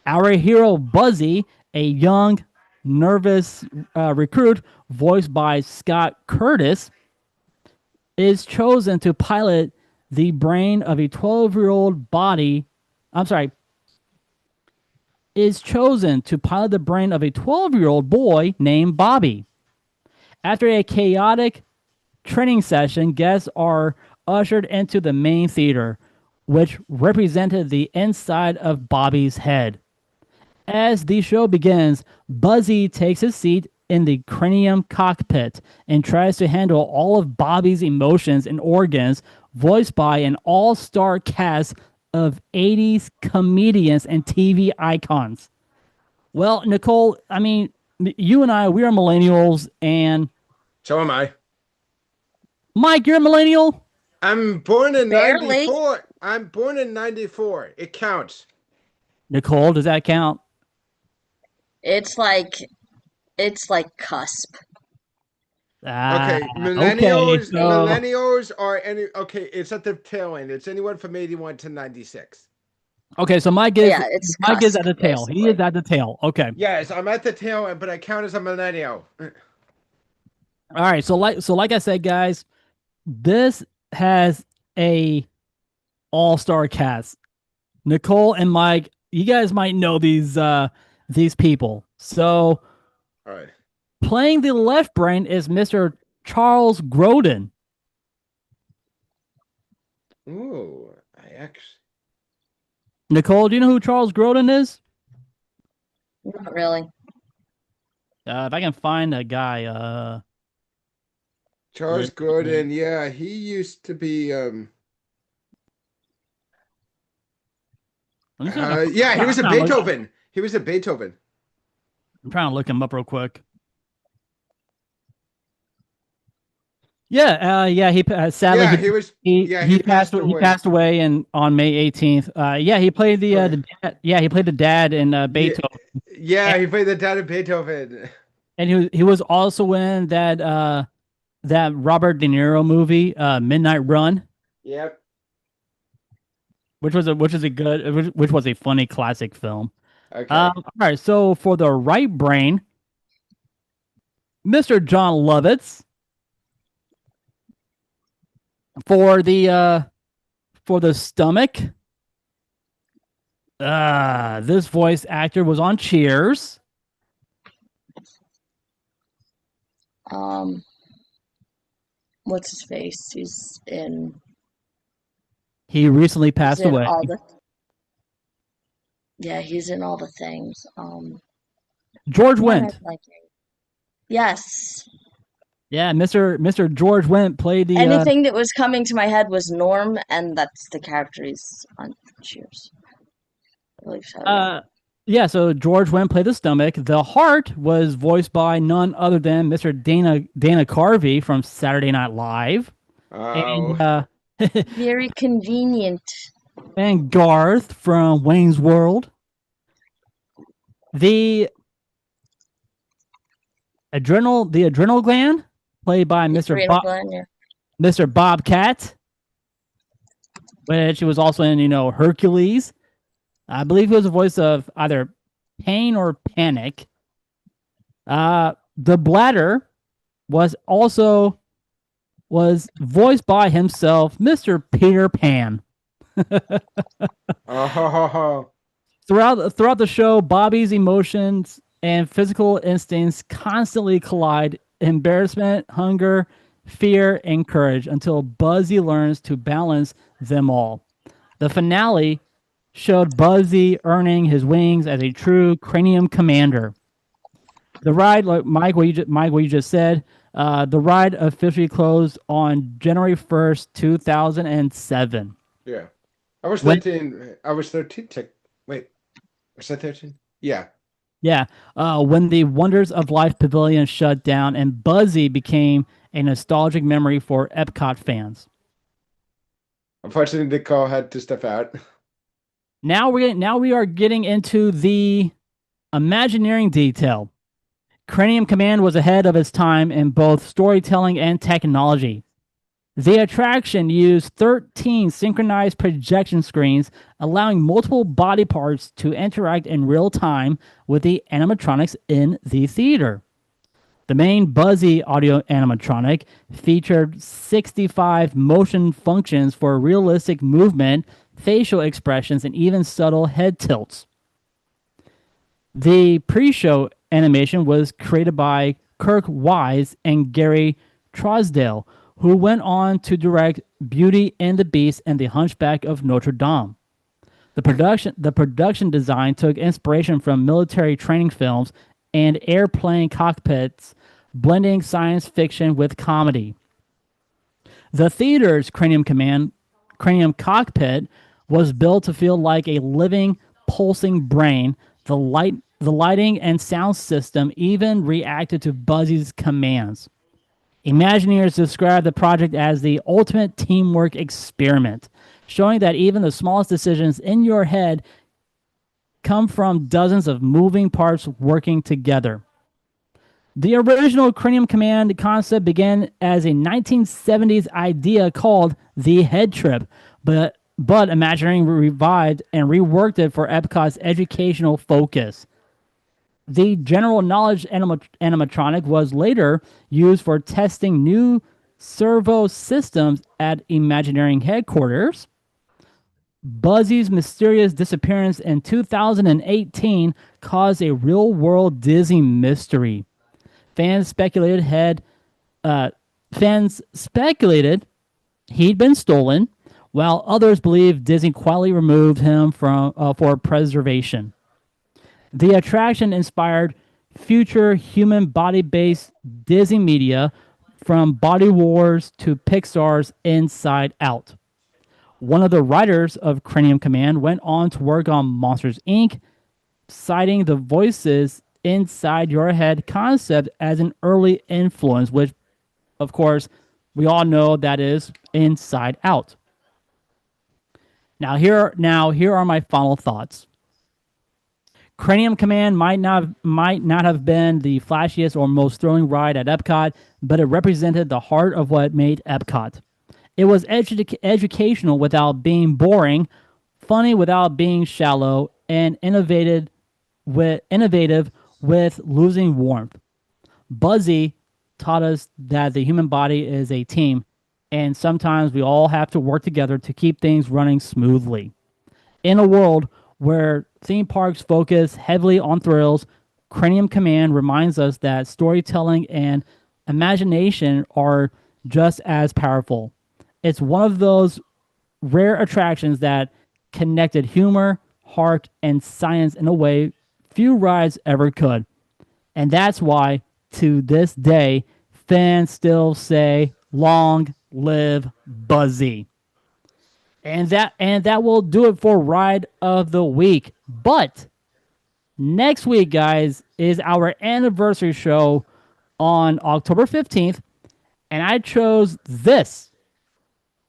[SPEAKER 1] Our hero Buzzy, a young, nervous recruit voiced by Scott Curtis, is chosen to pilot the brain of a 12-year-old body. I'm sorry, is chosen to pilot the brain of a 12-year-old boy named Bobby. After a chaotic training session, guests are ushered into the main theater, which represented the inside of Bobby's head. As the show begins, Buzzy takes his seat in the Cranium cockpit and tries to handle all of Bobby's emotions and organs, voiced by an all-star cast of 80s comedians and TV icons. Well, Nicole, I mean, you and I, we are millennials, and
[SPEAKER 2] So am I.
[SPEAKER 1] Mike, you're a millennial?
[SPEAKER 2] I'm born in
[SPEAKER 3] Barely.
[SPEAKER 2] 94. I'm born in 94. It counts.
[SPEAKER 1] Nicole, does that count?
[SPEAKER 3] It's like cusp.
[SPEAKER 2] Okay,
[SPEAKER 1] Okay,
[SPEAKER 2] millennials.
[SPEAKER 1] so
[SPEAKER 2] Millennials are any. Okay, it's at the tail end. It's anyone from 81 to 96.
[SPEAKER 1] okay, so Mike
[SPEAKER 3] Yeah, it's
[SPEAKER 1] is at
[SPEAKER 3] cusp,
[SPEAKER 1] the tail. He is
[SPEAKER 3] basically.
[SPEAKER 1] at the tail. Okay.
[SPEAKER 2] Yes, I'm at the tail end, but I count as a millennial.
[SPEAKER 1] All right, so like I said, guys, this has a all-star cast. Nicole and Mike, you guys might know these people. So
[SPEAKER 2] All right.
[SPEAKER 1] playing the left brain is Mr. Charles Grodin.
[SPEAKER 2] Ooh, I actually.
[SPEAKER 1] Nicole, do you know who Charles Grodin is?
[SPEAKER 3] Not really.
[SPEAKER 1] If I can find a guy,
[SPEAKER 2] Charles Grodin, yeah, he used to be. Yeah, he was a Beethoven. He was a Beethoven.
[SPEAKER 1] I'm trying to look him up real quick. Yeah, yeah. He sadly
[SPEAKER 2] Yeah, he was. Yeah, he passed away.
[SPEAKER 1] He passed away on May 18th. Yeah, he played the dad, yeah, he played the dad in Beethoven.
[SPEAKER 2] Yeah, he played the dad of Beethoven.
[SPEAKER 1] And he was also in that Robert De Niro movie, Midnight Run,
[SPEAKER 2] Yep.
[SPEAKER 1] which was a funny classic film.
[SPEAKER 2] Okay.
[SPEAKER 1] All right, so for the right brain, Mr. John Lovitz. For the stomach, this voice actor was on Cheers.
[SPEAKER 3] What's his face? He's in.
[SPEAKER 1] He recently passed
[SPEAKER 3] He's in
[SPEAKER 1] away.
[SPEAKER 3] all the. Yeah, he's in all the things.
[SPEAKER 1] George
[SPEAKER 3] Why am I
[SPEAKER 1] Wendt.
[SPEAKER 3] blanking? Yes.
[SPEAKER 1] Yeah, Mr. George Wendt played the
[SPEAKER 3] Anything that was coming to my head was Norm, and that's the character he's on Cheers. I believe so.
[SPEAKER 1] yeah, so George Wendt played the stomach. The heart was voiced by none other than Mr. Dana Carvey from Saturday Night Live.
[SPEAKER 2] Oh.
[SPEAKER 1] And
[SPEAKER 3] Very convenient.
[SPEAKER 1] and Garth from Wayne's World. The adrenal gland played by Mr. Bobcat, which he was also in, Hercules. I believe he was the voice of either Pain or Panic. The bladder was voiced by himself, Mr. Peter Pan.
[SPEAKER 2] Oh.
[SPEAKER 1] Throughout the show, Bobby's emotions and physical instincts constantly collide: embarrassment, hunger, fear, and courage, until Buzzy learns to balance them all. The finale showed Buzzy earning his wings as a true Cranium commander. The ride, like Mike, what you just said, the ride officially closed on January 1st, 2007.
[SPEAKER 2] Yeah. I was 13. I was 13. Wait, was that 13? Yeah.
[SPEAKER 1] Yeah. When the Wonders of Life Pavilion shut down and Buzzy became a nostalgic memory for Epcot fans.
[SPEAKER 2] Unfortunately, Nicole had to step out.
[SPEAKER 1] Now we are getting into the Imagineering detail. Cranium Command was ahead of its time in both storytelling and technology. The attraction used 13 synchronized projection screens, allowing multiple body parts to interact in real time with the animatronics in the theater. The main Buzzy audio animatronic featured 65 motion functions for realistic movement, facial expressions, and even subtle head tilts. The pre-show animation was created by Kirk Wise and Gary Trosdale, who went on to direct Beauty and the Beast and The Hunchback of Notre Dame. The production design took inspiration from military training films and airplane cockpits, blending science fiction with comedy. The theater's Cranium cockpit was built to feel like a living, pulsing brain. The lighting and sound system even reacted to Buzzy's commands. Imagineers describe the project as the ultimate teamwork experiment, showing that even the smallest decisions in your head come from dozens of moving parts working together. The original Cranium Command concept began as a 1970s idea called the Head Trip, but Imagineering revived and reworked it for Epcot's educational focus. The general knowledge animatronic was later used for testing new servo systems at Imagineering headquarters. Buzzy's mysterious disappearance in 2018 caused a real-world Disney mystery. Fans speculated had fans speculated he'd been stolen, while others believed Disney quietly removed him from for preservation. The attraction inspired future human body-based Disney media, from Body Wars to Pixar's Inside Out. One of the writers of Cranium Command went on to work on Monsters Inc., citing the voices inside your head concept as an early influence, which, of course, we all know that is Inside Out. Now here are my final thoughts. Cranium Command might not have been the flashiest or most thrilling ride at Epcot, but it represented the heart of what made Epcot. It was educational without being boring, funny without being shallow, and innovative with losing warmth. Buzzy taught us that the human body is a team, and sometimes we all have to work together to keep things running smoothly. In a world where theme parks focus heavily on thrills, Cranium Command reminds us that storytelling and imagination are just as powerful. It's one of those rare attractions that connected humor, heart, and science in a way few rides ever could. And that's why, to this day, fans still say, "Long live Buzzy." And that will do it for Ride of the Week. But next week, guys, is our anniversary show on October 15th, and I chose this.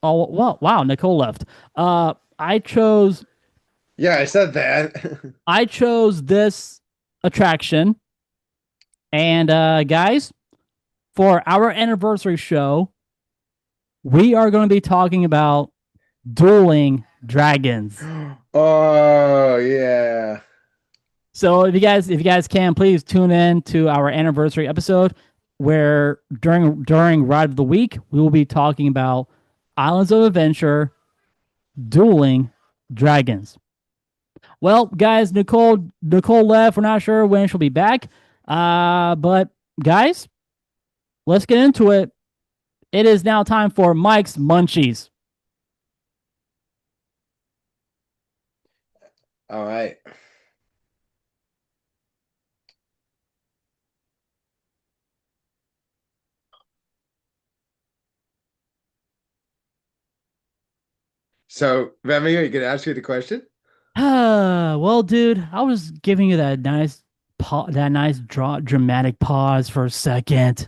[SPEAKER 1] Oh, well, wow, Nicole left. I chose
[SPEAKER 2] Yeah, I said that.
[SPEAKER 1] I chose this attraction. And guys, for our anniversary show, we are going to be talking about dueling dragons.
[SPEAKER 2] Oh yeah.
[SPEAKER 1] So if you guys can, please tune in to our anniversary episode, where during Ride of the Week we will be talking about Islands of Adventure, dueling dragons. Well, guys, Nicole left. We're not sure when she'll be back. But guys, let's get into it. It is now time for Mike's Munchies.
[SPEAKER 2] All right. So, Remy, are you gonna ask you the question?
[SPEAKER 1] Well, dude, I was giving you that nice dramatic pause for a second.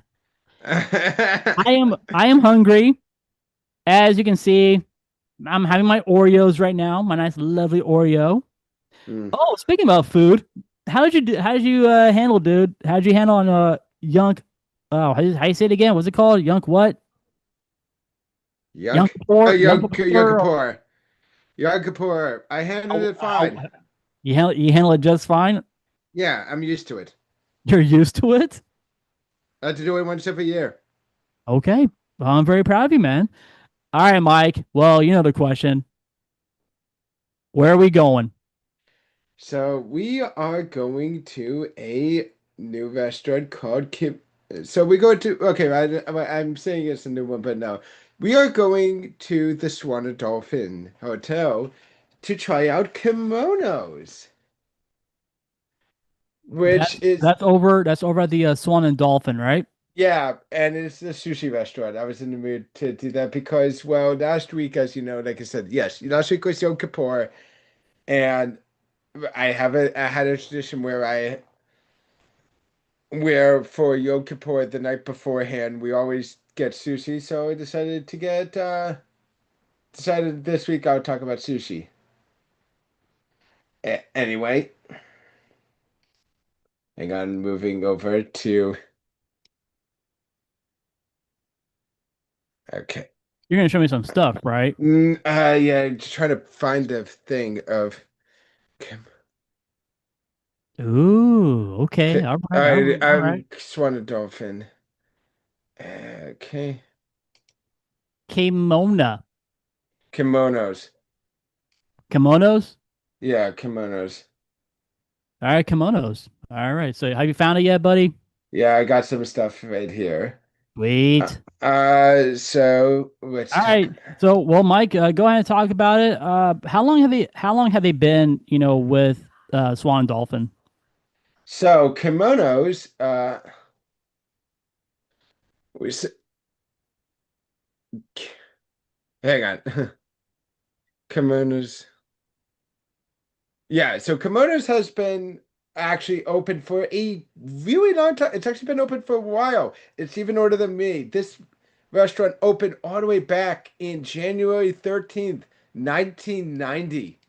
[SPEAKER 1] I am hungry. As you can see, I'm having my Oreos right now, my nice lovely Oreo. Oh, speaking about food, how did you handle, dude? How did you handle on Yunk? Oh, how you say it again? What's it called? Yunk what? Yunk
[SPEAKER 2] Oh,
[SPEAKER 1] Kapoor? Yunk Kapoor?
[SPEAKER 2] Kapoor. Yom Kippur. I handled it fine.
[SPEAKER 1] You handle it just fine.
[SPEAKER 2] Yeah, I'm used to it.
[SPEAKER 1] You're used to it.
[SPEAKER 2] I have to do it once every year.
[SPEAKER 1] Okay. Well, I'm very proud of you, man. All right, Mike. Well, you know the question. Where are we going?
[SPEAKER 2] So we are going to a new restaurant called Kim. So we go to okay. I'm saying it's a new one, but no, we are going to the Swan and Dolphin Hotel to try out kimonos, which is
[SPEAKER 1] That's over at the Swan and Dolphin, right?
[SPEAKER 2] yeah, and it's a sushi restaurant. I was in the mood to do that because well, last week, as you know, like I said, yes, last week was Yom Kippur, and I had a tradition where for Yom Kippur the night beforehand we always get sushi, so I decided to get decided this week I would talk about sushi. Anyway, hang on, moving over to okay.
[SPEAKER 1] You're gonna show me some stuff, right?
[SPEAKER 2] Yeah, just trying to find the thing of
[SPEAKER 1] Ooh, okay.
[SPEAKER 2] okay.
[SPEAKER 1] All right, all right, all right.
[SPEAKER 2] I'm Swan and Dolphin. Okay,
[SPEAKER 1] Kimona.
[SPEAKER 2] kimonos.
[SPEAKER 1] Kimonos?
[SPEAKER 2] Yeah, kimonos.
[SPEAKER 1] All right, kimonos. All right. So have you found it yet, buddy?
[SPEAKER 2] Yeah, I got some stuff right here.
[SPEAKER 1] Wait.
[SPEAKER 2] So let's
[SPEAKER 1] All
[SPEAKER 2] talk.
[SPEAKER 1] right. So, well, Mike, go ahead and talk about it. How long have they been, with Swan and Dolphin?
[SPEAKER 2] So kimonos, we s- hang on. Kimonos. Yeah, so kimonos has been actually open for a really long time. It's actually been open for a while. It's even older than me. This restaurant opened all the way back in January 13th, 1990.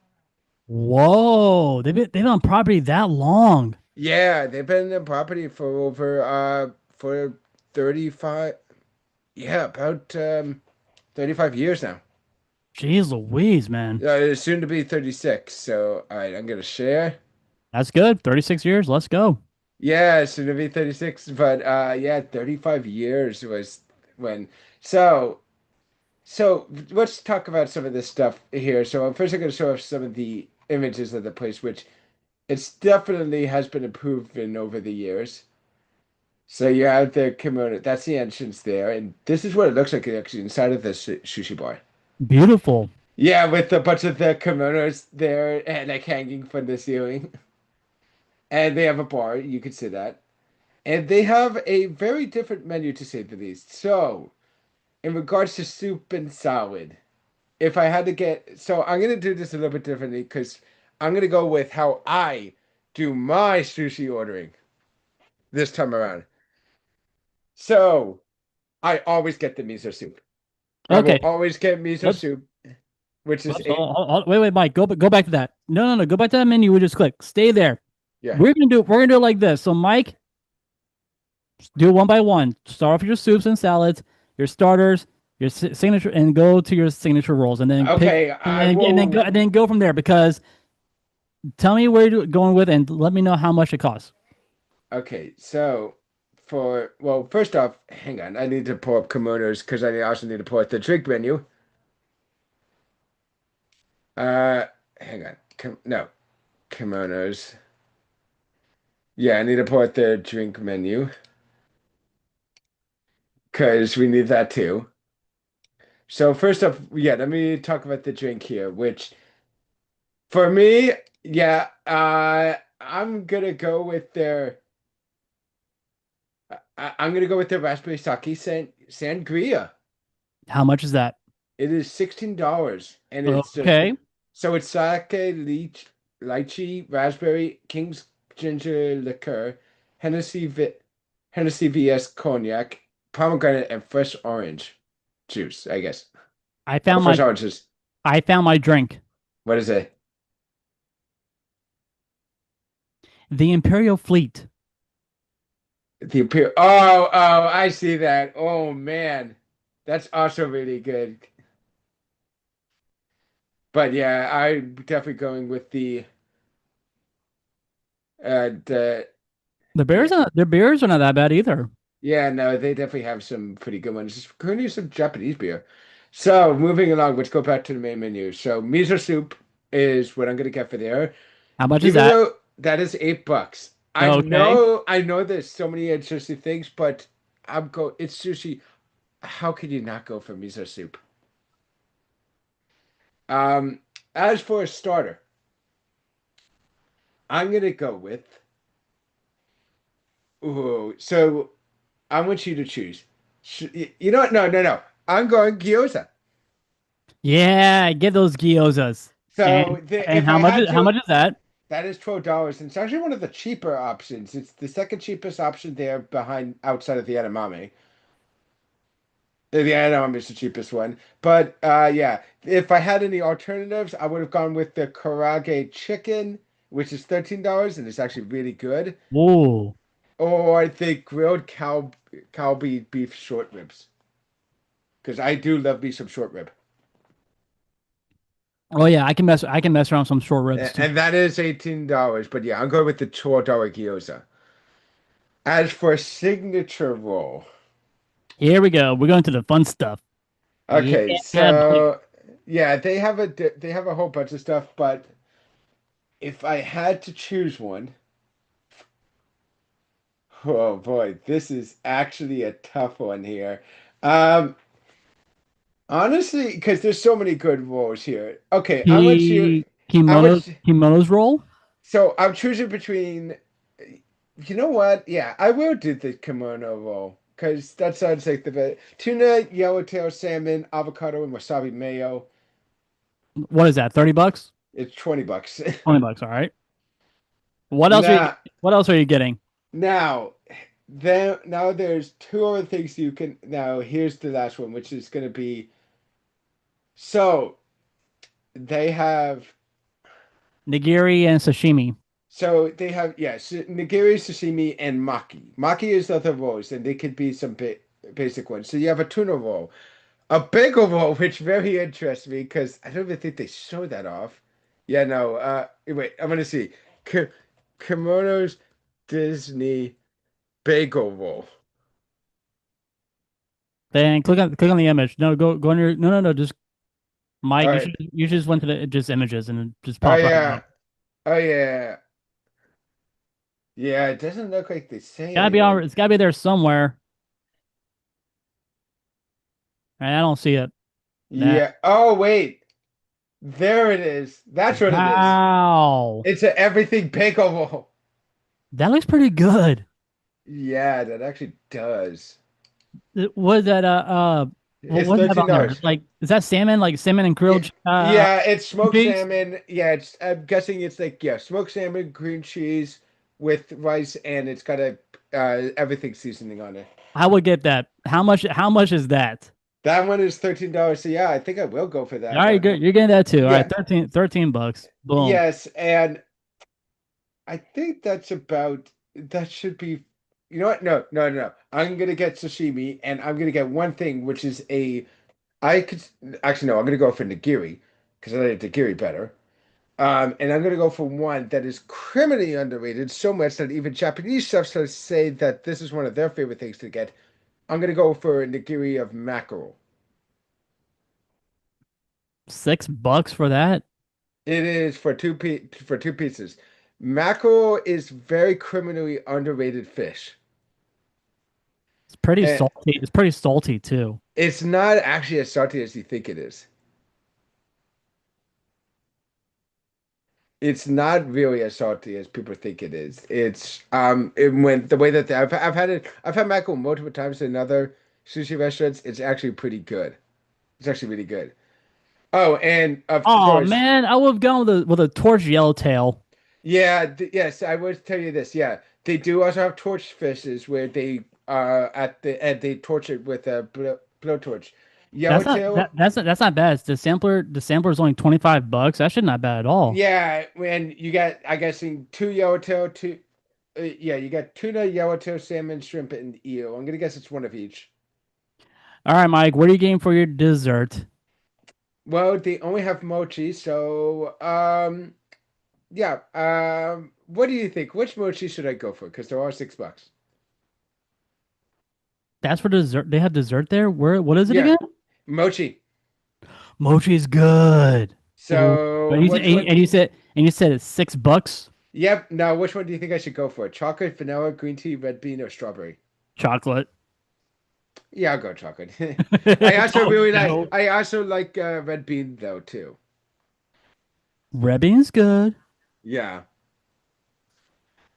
[SPEAKER 1] Whoa, they've been on property that long.
[SPEAKER 2] Yeah, they've been in the property for over for 35 yeah, about 35 years now.
[SPEAKER 1] Jeez Louise, man.
[SPEAKER 2] It's soon to be 36. So, all right, I'm gonna share.
[SPEAKER 1] That's good. 36 years. Let's go.
[SPEAKER 2] Yeah, soon to be 36, but yeah, 35 years was when. So, so let's talk about some of this stuff here. So, first I'm gonna show off some of the images of the place, which it's definitely has been improving over the years. So you have the kimono. That's the entrance there, and this is what it looks like actually inside of the sushi bar.
[SPEAKER 1] Beautiful.
[SPEAKER 2] Yeah, with a bunch of the kimonos there and like hanging from the ceiling. And they have a bar, you could sit at. And they have a very different menu to say the least. So, in regards to soup and salad, if I had to get, so I'm gonna do this a little bit differently because I'm gonna go with how I do my sushi ordering this time around. So, I always get the miso soup. I will
[SPEAKER 1] Okay.
[SPEAKER 2] always get miso
[SPEAKER 1] Let's
[SPEAKER 2] soup, which is
[SPEAKER 1] let's
[SPEAKER 2] a
[SPEAKER 1] wait, wait, Mike. Go back to that. No, no, no. Go back to that menu we just clicked. Stay there.
[SPEAKER 2] yeah.
[SPEAKER 1] We're gonna do it like this. So, Mike, do it one by one. Start off with your soups and salads, your starters, your signature, and go to your signature rolls, and then pick,
[SPEAKER 2] Okay,
[SPEAKER 1] and
[SPEAKER 2] I
[SPEAKER 1] then and then
[SPEAKER 2] will.
[SPEAKER 1] go and then go from there. Because tell me where you're going with, and let me know how much it costs.
[SPEAKER 2] Okay, so for well, first off, hang on. I need to pull up kimonos because I also need to pull up the drink menu. Uh, hang on. No, kimonos. Yeah, I need to pull up the drink menu because we need that too. So first off, yeah, let me talk about the drink here, which for me, yeah, I'm gonna go with their. I'm gonna go with their raspberry sake sangria.
[SPEAKER 1] How much is that?
[SPEAKER 2] It is $16, and
[SPEAKER 1] Okay.
[SPEAKER 2] so it's sake, lychee, raspberry, King's ginger liqueur, Hennessy VS cognac, pomegranate, and fresh orange juice. I guess
[SPEAKER 1] I
[SPEAKER 2] or
[SPEAKER 1] found
[SPEAKER 2] fresh
[SPEAKER 1] my
[SPEAKER 2] oranges.
[SPEAKER 1] I found my drink.
[SPEAKER 2] What is it?
[SPEAKER 1] The Imperial Fleet.
[SPEAKER 2] The appeal. Oh, I see that. Oh man, that's also really good. But yeah, I'm definitely going with the
[SPEAKER 1] The
[SPEAKER 2] yeah.
[SPEAKER 1] beers are not that bad either.
[SPEAKER 2] Yeah, no, they definitely have some pretty good ones. Just going to use some Japanese beer. So moving along, let's go back to the main menu. So miso soup is what I'm gonna get for there.
[SPEAKER 1] How much is
[SPEAKER 2] Even
[SPEAKER 1] that?
[SPEAKER 2] though that is $8.
[SPEAKER 1] Okay.
[SPEAKER 2] I know there's so many interesting things, but it's sushi. How could you not go for miso soup? Um, as for a starter, I'm gonna go with ooh, so I want you to choose. You know what? No, no, no. I'm going gyoza.
[SPEAKER 1] Yeah, get those gyozas. And
[SPEAKER 2] So if I had
[SPEAKER 1] how
[SPEAKER 2] to,
[SPEAKER 1] much is that?
[SPEAKER 2] that is $12, and it's actually one of the cheaper options. It's the second cheapest option there behind outside of the edamame. The edamame is the cheapest one, but yeah, if I had any alternatives, I would have gone with the karaage chicken, which is $13, and it's actually really good,
[SPEAKER 1] Ooh.
[SPEAKER 2] or the grilled Kalbi beef short ribs, because I do love me some short rib.
[SPEAKER 1] Oh yeah, I can mess around with some short ribs too.
[SPEAKER 2] And that is $18. But yeah, I'm going with the $12 gyoza. As for signature roll,
[SPEAKER 1] Here we go. We're going to the fun stuff.
[SPEAKER 2] okay,
[SPEAKER 1] Yeah, buddy.
[SPEAKER 2] so yeah, they have a whole bunch of stuff, but if I had to choose one, oh boy, this is actually a tough one here. Um, honestly, because there's so many good rolls here. Okay, I
[SPEAKER 1] Kimono
[SPEAKER 2] would,
[SPEAKER 1] kimonos roll.
[SPEAKER 2] so I'm choosing between. You know what? Yeah, I will do the kimono roll because that sounds like the best. Tuna, yellowtail salmon, avocado, and wasabi mayo.
[SPEAKER 1] What is that? $30?
[SPEAKER 2] It's $20.
[SPEAKER 1] $20. All right. What else are you?
[SPEAKER 2] Now,
[SPEAKER 1] What else are you getting?
[SPEAKER 2] now, now there's two other things you can. Now, here's the last one, which is going to be so they have
[SPEAKER 1] Nigiri and sashimi.
[SPEAKER 2] they have yes, nigiri, sashimi, and maki. Maki is other rolls, and they could be some basic ones. So you have a tuna roll. A bagel roll, which very interests me because I don't even think they show that off. Yeah, no. Wait, I'm gonna see. Ki Kimono's Disney bagel roll.
[SPEAKER 1] Then click on the image. No, go on your no. Just
[SPEAKER 2] All
[SPEAKER 1] Mike.
[SPEAKER 2] right.
[SPEAKER 1] You should just went to the just images and it just
[SPEAKER 2] Oh
[SPEAKER 1] popped right
[SPEAKER 2] yeah.
[SPEAKER 1] up.
[SPEAKER 2] Oh yeah. Yeah. It doesn't look like they say
[SPEAKER 1] Gotta be on.
[SPEAKER 2] anything.
[SPEAKER 1] It's gotta be there somewhere. I don't see it. That
[SPEAKER 2] Yeah. Oh wait. There it is. That's what it is.
[SPEAKER 1] wow.
[SPEAKER 2] It's a everything bagel roll.
[SPEAKER 1] That looks pretty good.
[SPEAKER 2] Yeah, that actually does.
[SPEAKER 1] Was that
[SPEAKER 2] It's
[SPEAKER 1] what's that on there?
[SPEAKER 2] $13.
[SPEAKER 1] Like is that salmon? Like salmon and
[SPEAKER 2] Yeah,
[SPEAKER 1] grilled
[SPEAKER 2] yeah, it's
[SPEAKER 1] cream
[SPEAKER 2] smoked
[SPEAKER 1] cheese?
[SPEAKER 2] salmon. Yeah, it's I'm guessing it's like yeah, smoked salmon, green cheese with rice, and it's got a everything seasoning on it.
[SPEAKER 1] I would get that. How much is that?
[SPEAKER 2] That one is $13. So yeah, I think I will go for
[SPEAKER 1] All
[SPEAKER 2] that
[SPEAKER 1] right,
[SPEAKER 2] one.
[SPEAKER 1] good. You're getting that too. All right,
[SPEAKER 2] Yeah,
[SPEAKER 1] 13 bucks. Boom.
[SPEAKER 2] yes, and I think that's about that should be. You know what? No, no, no, no. I'm gonna get sashimi, and I'm gonna get one thing, which is a. I could actually no. I'm gonna go for nigiri because I like nigiri better. And I'm gonna go for one that is criminally underrated so much that even Japanese chefs say that this is one of their favorite things to get. I'm gonna go for a nigiri of mackerel.
[SPEAKER 1] $6 for that?
[SPEAKER 2] It is for for two pieces. Mackerel is very criminally underrated fish.
[SPEAKER 1] It's pretty
[SPEAKER 2] And
[SPEAKER 1] salty. It's pretty salty too.
[SPEAKER 2] it's not actually as salty as you think it is. It's not really as salty as people think it is. When the way that I've had mackerel multiple times in other sushi restaurants. It's actually pretty good. It's actually really good. Oh, and of
[SPEAKER 1] Oh
[SPEAKER 2] course,
[SPEAKER 1] man, I would have gone with a torch yellowtail.
[SPEAKER 2] yeah, yes, I would tell you this. Yeah, they do also have torch fishes where they at the end they torch it with a blowtorch. Yellowtail,
[SPEAKER 1] That's not bad. The sampler is only $25. That should not bad at all.
[SPEAKER 2] yeah, and you got I guess in two yellowtail, two yeah, you got tuna, yellowtail, salmon, shrimp, and eel. I'm gonna guess it's one of each.
[SPEAKER 1] All right, Mike, what are you getting for your dessert?
[SPEAKER 2] Well, they only have mochi, so yeah. What do you think? Which mochi should I go for? Because there are $6.
[SPEAKER 1] That's for dessert. They have dessert there. Where? What is it
[SPEAKER 2] Yeah,
[SPEAKER 1] again?
[SPEAKER 2] mochi.
[SPEAKER 1] Mochi is good. Ooh.
[SPEAKER 2] So
[SPEAKER 1] But you said,
[SPEAKER 2] which one?
[SPEAKER 1] and you said it's $6.
[SPEAKER 2] Yep. Now, which one do you think I should go for? Chocolate, vanilla, green tea, red bean, or strawberry?
[SPEAKER 1] Chocolate.
[SPEAKER 2] Yeah, I'll go chocolate. I also
[SPEAKER 1] Oh
[SPEAKER 2] really like.
[SPEAKER 1] no.
[SPEAKER 2] I also like red bean though too.
[SPEAKER 1] Red bean's good.
[SPEAKER 2] Yeah.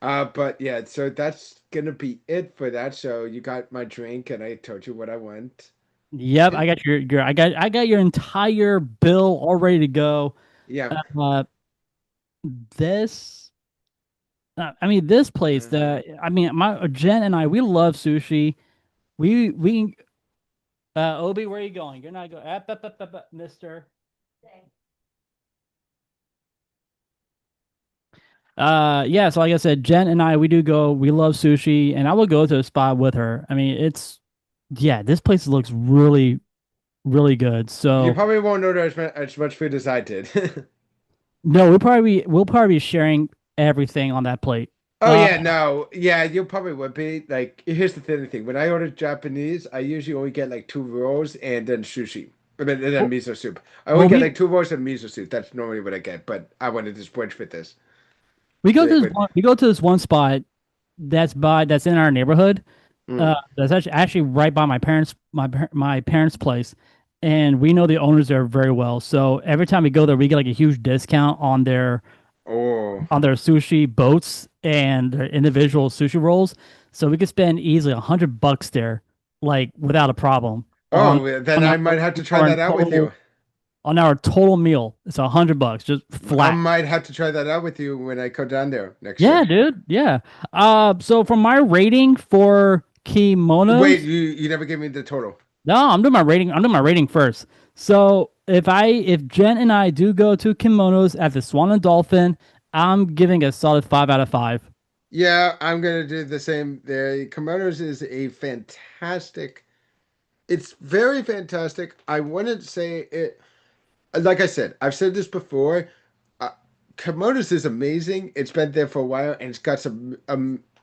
[SPEAKER 2] But yeah, so that's gonna be it for that. So you got my drink, and I told you what I want.
[SPEAKER 1] Yep, I got your I got your entire bill all ready to go.
[SPEAKER 2] Yeah.
[SPEAKER 1] Uh, this I mean this place
[SPEAKER 2] Uh,
[SPEAKER 1] the I mean my Jen and I we love sushi. We Obi, where are you going? You're not going. Mister. Yeah, so like I said, Jen and I we do go. We love sushi, and I will go to a spot with her. I mean, it's yeah, this place looks really really good.
[SPEAKER 2] you
[SPEAKER 1] So
[SPEAKER 2] probably won't order as much food as I did.
[SPEAKER 1] no, we'll probably be sharing everything on that plate.
[SPEAKER 2] Oh
[SPEAKER 1] Uh,
[SPEAKER 2] yeah, no, yeah, you probably would be. Like, here's the thing. When I order Japanese, I usually only get like two rolls and then sushi. And then
[SPEAKER 1] well,
[SPEAKER 2] miso soup. I only
[SPEAKER 1] well,
[SPEAKER 2] get like two rolls and miso soup. That's normally what I get, but I wanted to splurge with this. But
[SPEAKER 1] we go to this one spot that's in our neighborhood.
[SPEAKER 2] mm.
[SPEAKER 1] That's actually right by my parents' place, and we know the owners there very well. So every time we go there, we get like a huge discount
[SPEAKER 2] Oh,
[SPEAKER 1] on their sushi boats and their individual sushi rolls. So we could spend easily $100 there, like without a problem
[SPEAKER 2] oh, then
[SPEAKER 1] on
[SPEAKER 2] I might have to try
[SPEAKER 1] our
[SPEAKER 2] that out with
[SPEAKER 1] total
[SPEAKER 2] you.
[SPEAKER 1] on our total meal. It's $100 just
[SPEAKER 2] I
[SPEAKER 1] flat.
[SPEAKER 2] might have to try that out with you when I go down there next
[SPEAKER 1] Yeah,
[SPEAKER 2] year.
[SPEAKER 1] dude. Yeah. So for my rating for
[SPEAKER 2] Wait,
[SPEAKER 1] kimonos,
[SPEAKER 2] you never gave me the total.
[SPEAKER 1] no, I'm doing my rating. I'm doing my rating first. So if Jen and I do go to kimonos at the Swan and Dolphin, I'm giving a solid 5 out of 5.
[SPEAKER 2] Yeah, I'm gonna do the same there. Kimonos is a fantastic. It's very fantastic. I wouldn't say it. Like I said, I've said this before. Uh, Kimonos is amazing. It's been there for a while, and it's got some.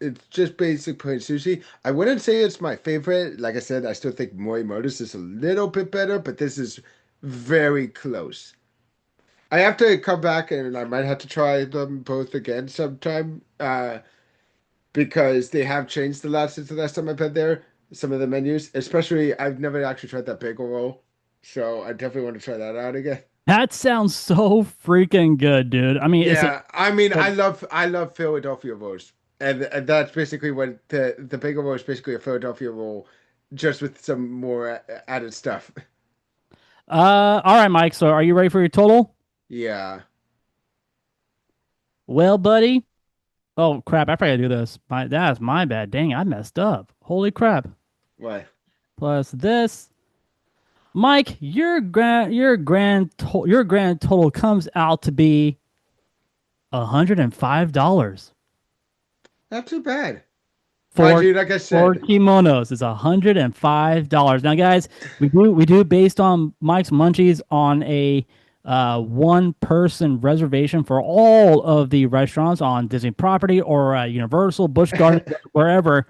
[SPEAKER 2] It's just basic plain sushi. I wouldn't say it's my favorite. Like I said, I still think Morimoto's is a little bit better, but this is very close. I have to come back, and I might have to try them both again sometime. Because they have changed a lot since the last time I've been there. Some of the menus, especially I've never actually tried that bagel roll, so I definitely want to try that out again.
[SPEAKER 1] That sounds so freaking good, dude. I mean,
[SPEAKER 2] Yeah, I mean,
[SPEAKER 1] a
[SPEAKER 2] I love Philadelphia rolls, and that's basically what the bagel roll is basically a Philadelphia roll, just with some more added stuff.
[SPEAKER 1] all right, Mike. So are you ready for your total?
[SPEAKER 2] Yeah.
[SPEAKER 1] Well, buddy. Oh crap! I forgot to do this. That's my bad. Dang, I messed up. Holy crap!
[SPEAKER 2] Why?
[SPEAKER 1] Plus this, Mike. Your grand total comes out to be $105
[SPEAKER 2] Not too bad. Mind
[SPEAKER 1] for
[SPEAKER 2] you, like I
[SPEAKER 1] for
[SPEAKER 2] said,
[SPEAKER 1] kimonos. It's $105. Now, guys, we do based on Mike's Munchies on a one person reservation for all of the restaurants on Disney property or Universal, Busch Gardens, wherever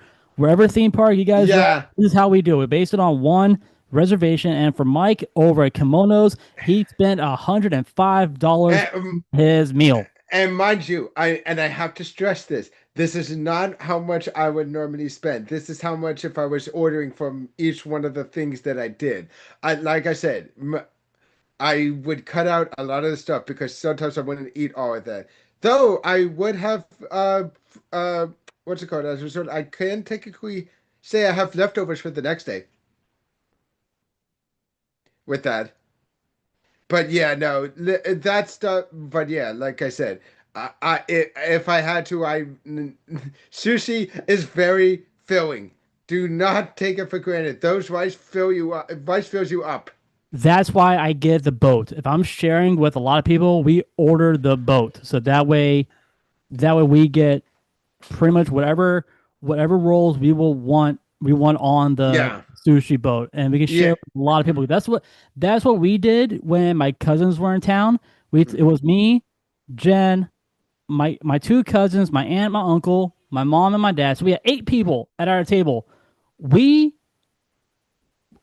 [SPEAKER 1] theme park you guys are at.
[SPEAKER 2] yeah.
[SPEAKER 1] This is how we do it. Based it on one reservation. And for Mike over at Kimonos, he spent $105
[SPEAKER 2] Eh, um,
[SPEAKER 1] his meal.
[SPEAKER 2] And mind you, I have to stress this. This is not how much I would normally spend. This is how much if I was ordering from each one of the things that I did. Like I said, I would cut out a lot of the stuff because sometimes I wouldn't eat all of that. Though I would have uh what's it called? As a result, I can technically say I have leftovers for the next day with that. But yeah, no, that stuff. But yeah, like I said, if I had to, sushi is very filling. Do not take it for granted. Those rice fill you up. Rice fills you up.
[SPEAKER 1] That's why I get the boat. If I'm sharing with a lot of people, we order the boat. So that way we get pretty much whatever rolls we want on the
[SPEAKER 2] Yeah.
[SPEAKER 1] sushi boat, and we can share
[SPEAKER 2] Yeah.
[SPEAKER 1] with a lot of people. That's what we did when my cousins were in town. It
[SPEAKER 2] Mhm.
[SPEAKER 1] was me, Jen, my two cousins, my aunt, my uncle, my mom, and my dad. So we had 8 people at our table. We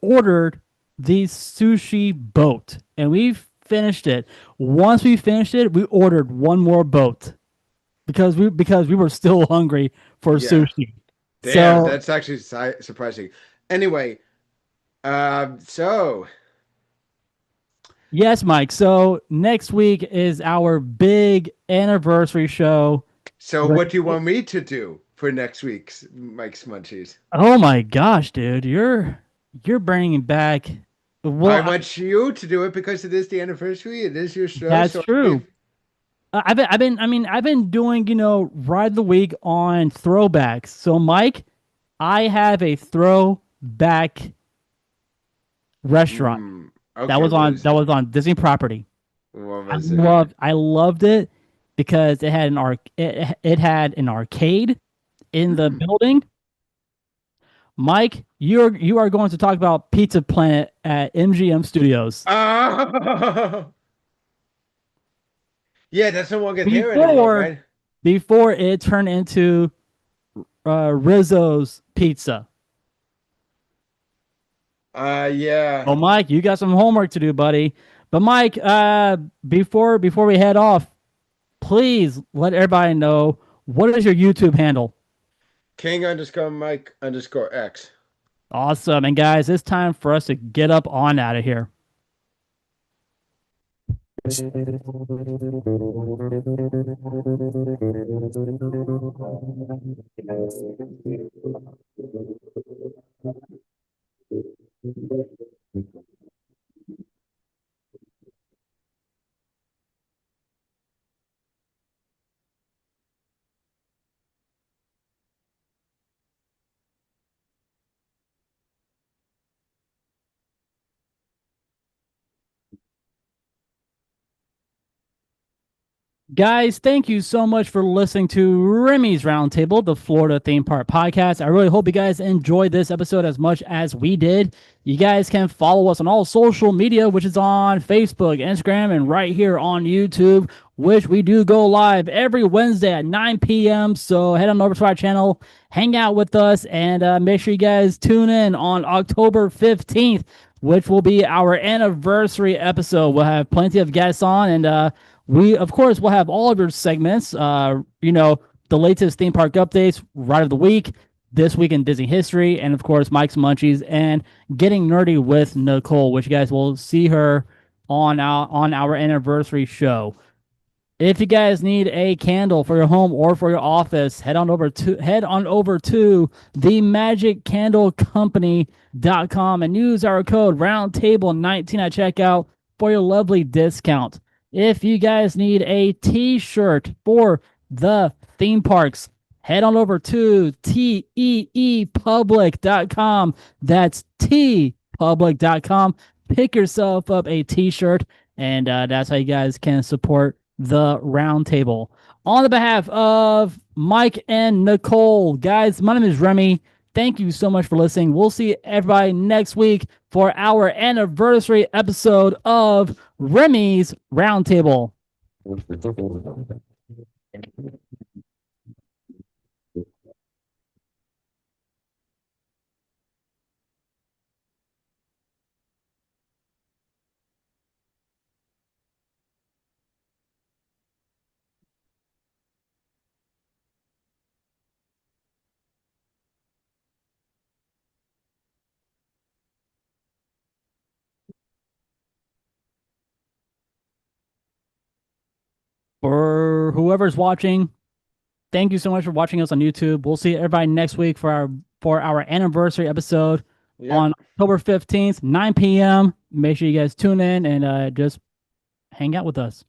[SPEAKER 1] ordered the sushi boat, and we finished it. Once we finished it, we ordered one more boat because we were still hungry for
[SPEAKER 2] Yeah.
[SPEAKER 1] sushi.
[SPEAKER 2] Damn,
[SPEAKER 1] So
[SPEAKER 2] that's actually surprising. Anyway, so
[SPEAKER 1] yes, Mike. So next week is our big anniversary show.
[SPEAKER 2] what do you want me to do for next week's Mike's Munchies?
[SPEAKER 1] Oh my gosh, dude, you're bringing back.
[SPEAKER 2] I
[SPEAKER 1] Well,
[SPEAKER 2] want you to do it because it is the anniversary. It is your show,
[SPEAKER 1] that's
[SPEAKER 2] so
[SPEAKER 1] true. I've been doing, ride the week on throwbacks. So, Mike, I have a throwback restaurant
[SPEAKER 2] okay, what is
[SPEAKER 1] that
[SPEAKER 2] it?
[SPEAKER 1] was on Disney property.
[SPEAKER 2] What was it?
[SPEAKER 1] I loved it because it had an arcade in the
[SPEAKER 2] Hmm.
[SPEAKER 1] building. Mike, you are going to talk about Pizza Planet at MGM Studios.
[SPEAKER 2] Oh, yeah, that's no longer there anymore,
[SPEAKER 1] Before
[SPEAKER 2] right?
[SPEAKER 1] before it turned into Rizzo's Pizza.
[SPEAKER 2] Yeah.
[SPEAKER 1] Well, Mike, you got some homework to do, buddy. But Mike, before we head off, please let everybody know what is your YouTube handle.
[SPEAKER 2] King underscore Mike underscore X.
[SPEAKER 1] Awesome. And guys, it's time for us to get up on out of here. Guys, thank you so much for listening to Remy's Roundtable, the Florida Theme Park Podcast. I really hope you guys enjoyed this episode as much as we did. You guys can follow us on all social media, which is on Facebook, Instagram, and right here on YouTube, which we do go live every Wednesday at 9 p.m. So head on over to our channel, hang out with us, and make sure you guys tune in on October 15th, which will be our anniversary episode. We'll have plenty of guests on, and we, of course, will have all of your segments. The latest theme park updates, ride of the week, this week in Disney history, and of course, Mike's Munchies and getting nerdy with Nicole, which you guys will see her on our anniversary show. If you guys need a candle for your home or for your office, head on over to themagiccandlecompany.com and use our code roundtable19 at checkout for your lovely discount. If you guys need a t-shirt for the theme parks, head on over to teepublic.com. That's tpublic.com. Pick yourself up a t-shirt, and that's how you guys can support the Roundtable. On the behalf of Mike and Nicole, guys, my name is Remy. Thank you so much for listening. We'll see everybody next week for our anniversary episode of Remy's Roundtable. For whoever's watching, thank you so much for watching us on YouTube. We'll see everybody next week for our anniversary episode on October 15th, 9 p.m. Make sure you guys tune in and just hang out with us.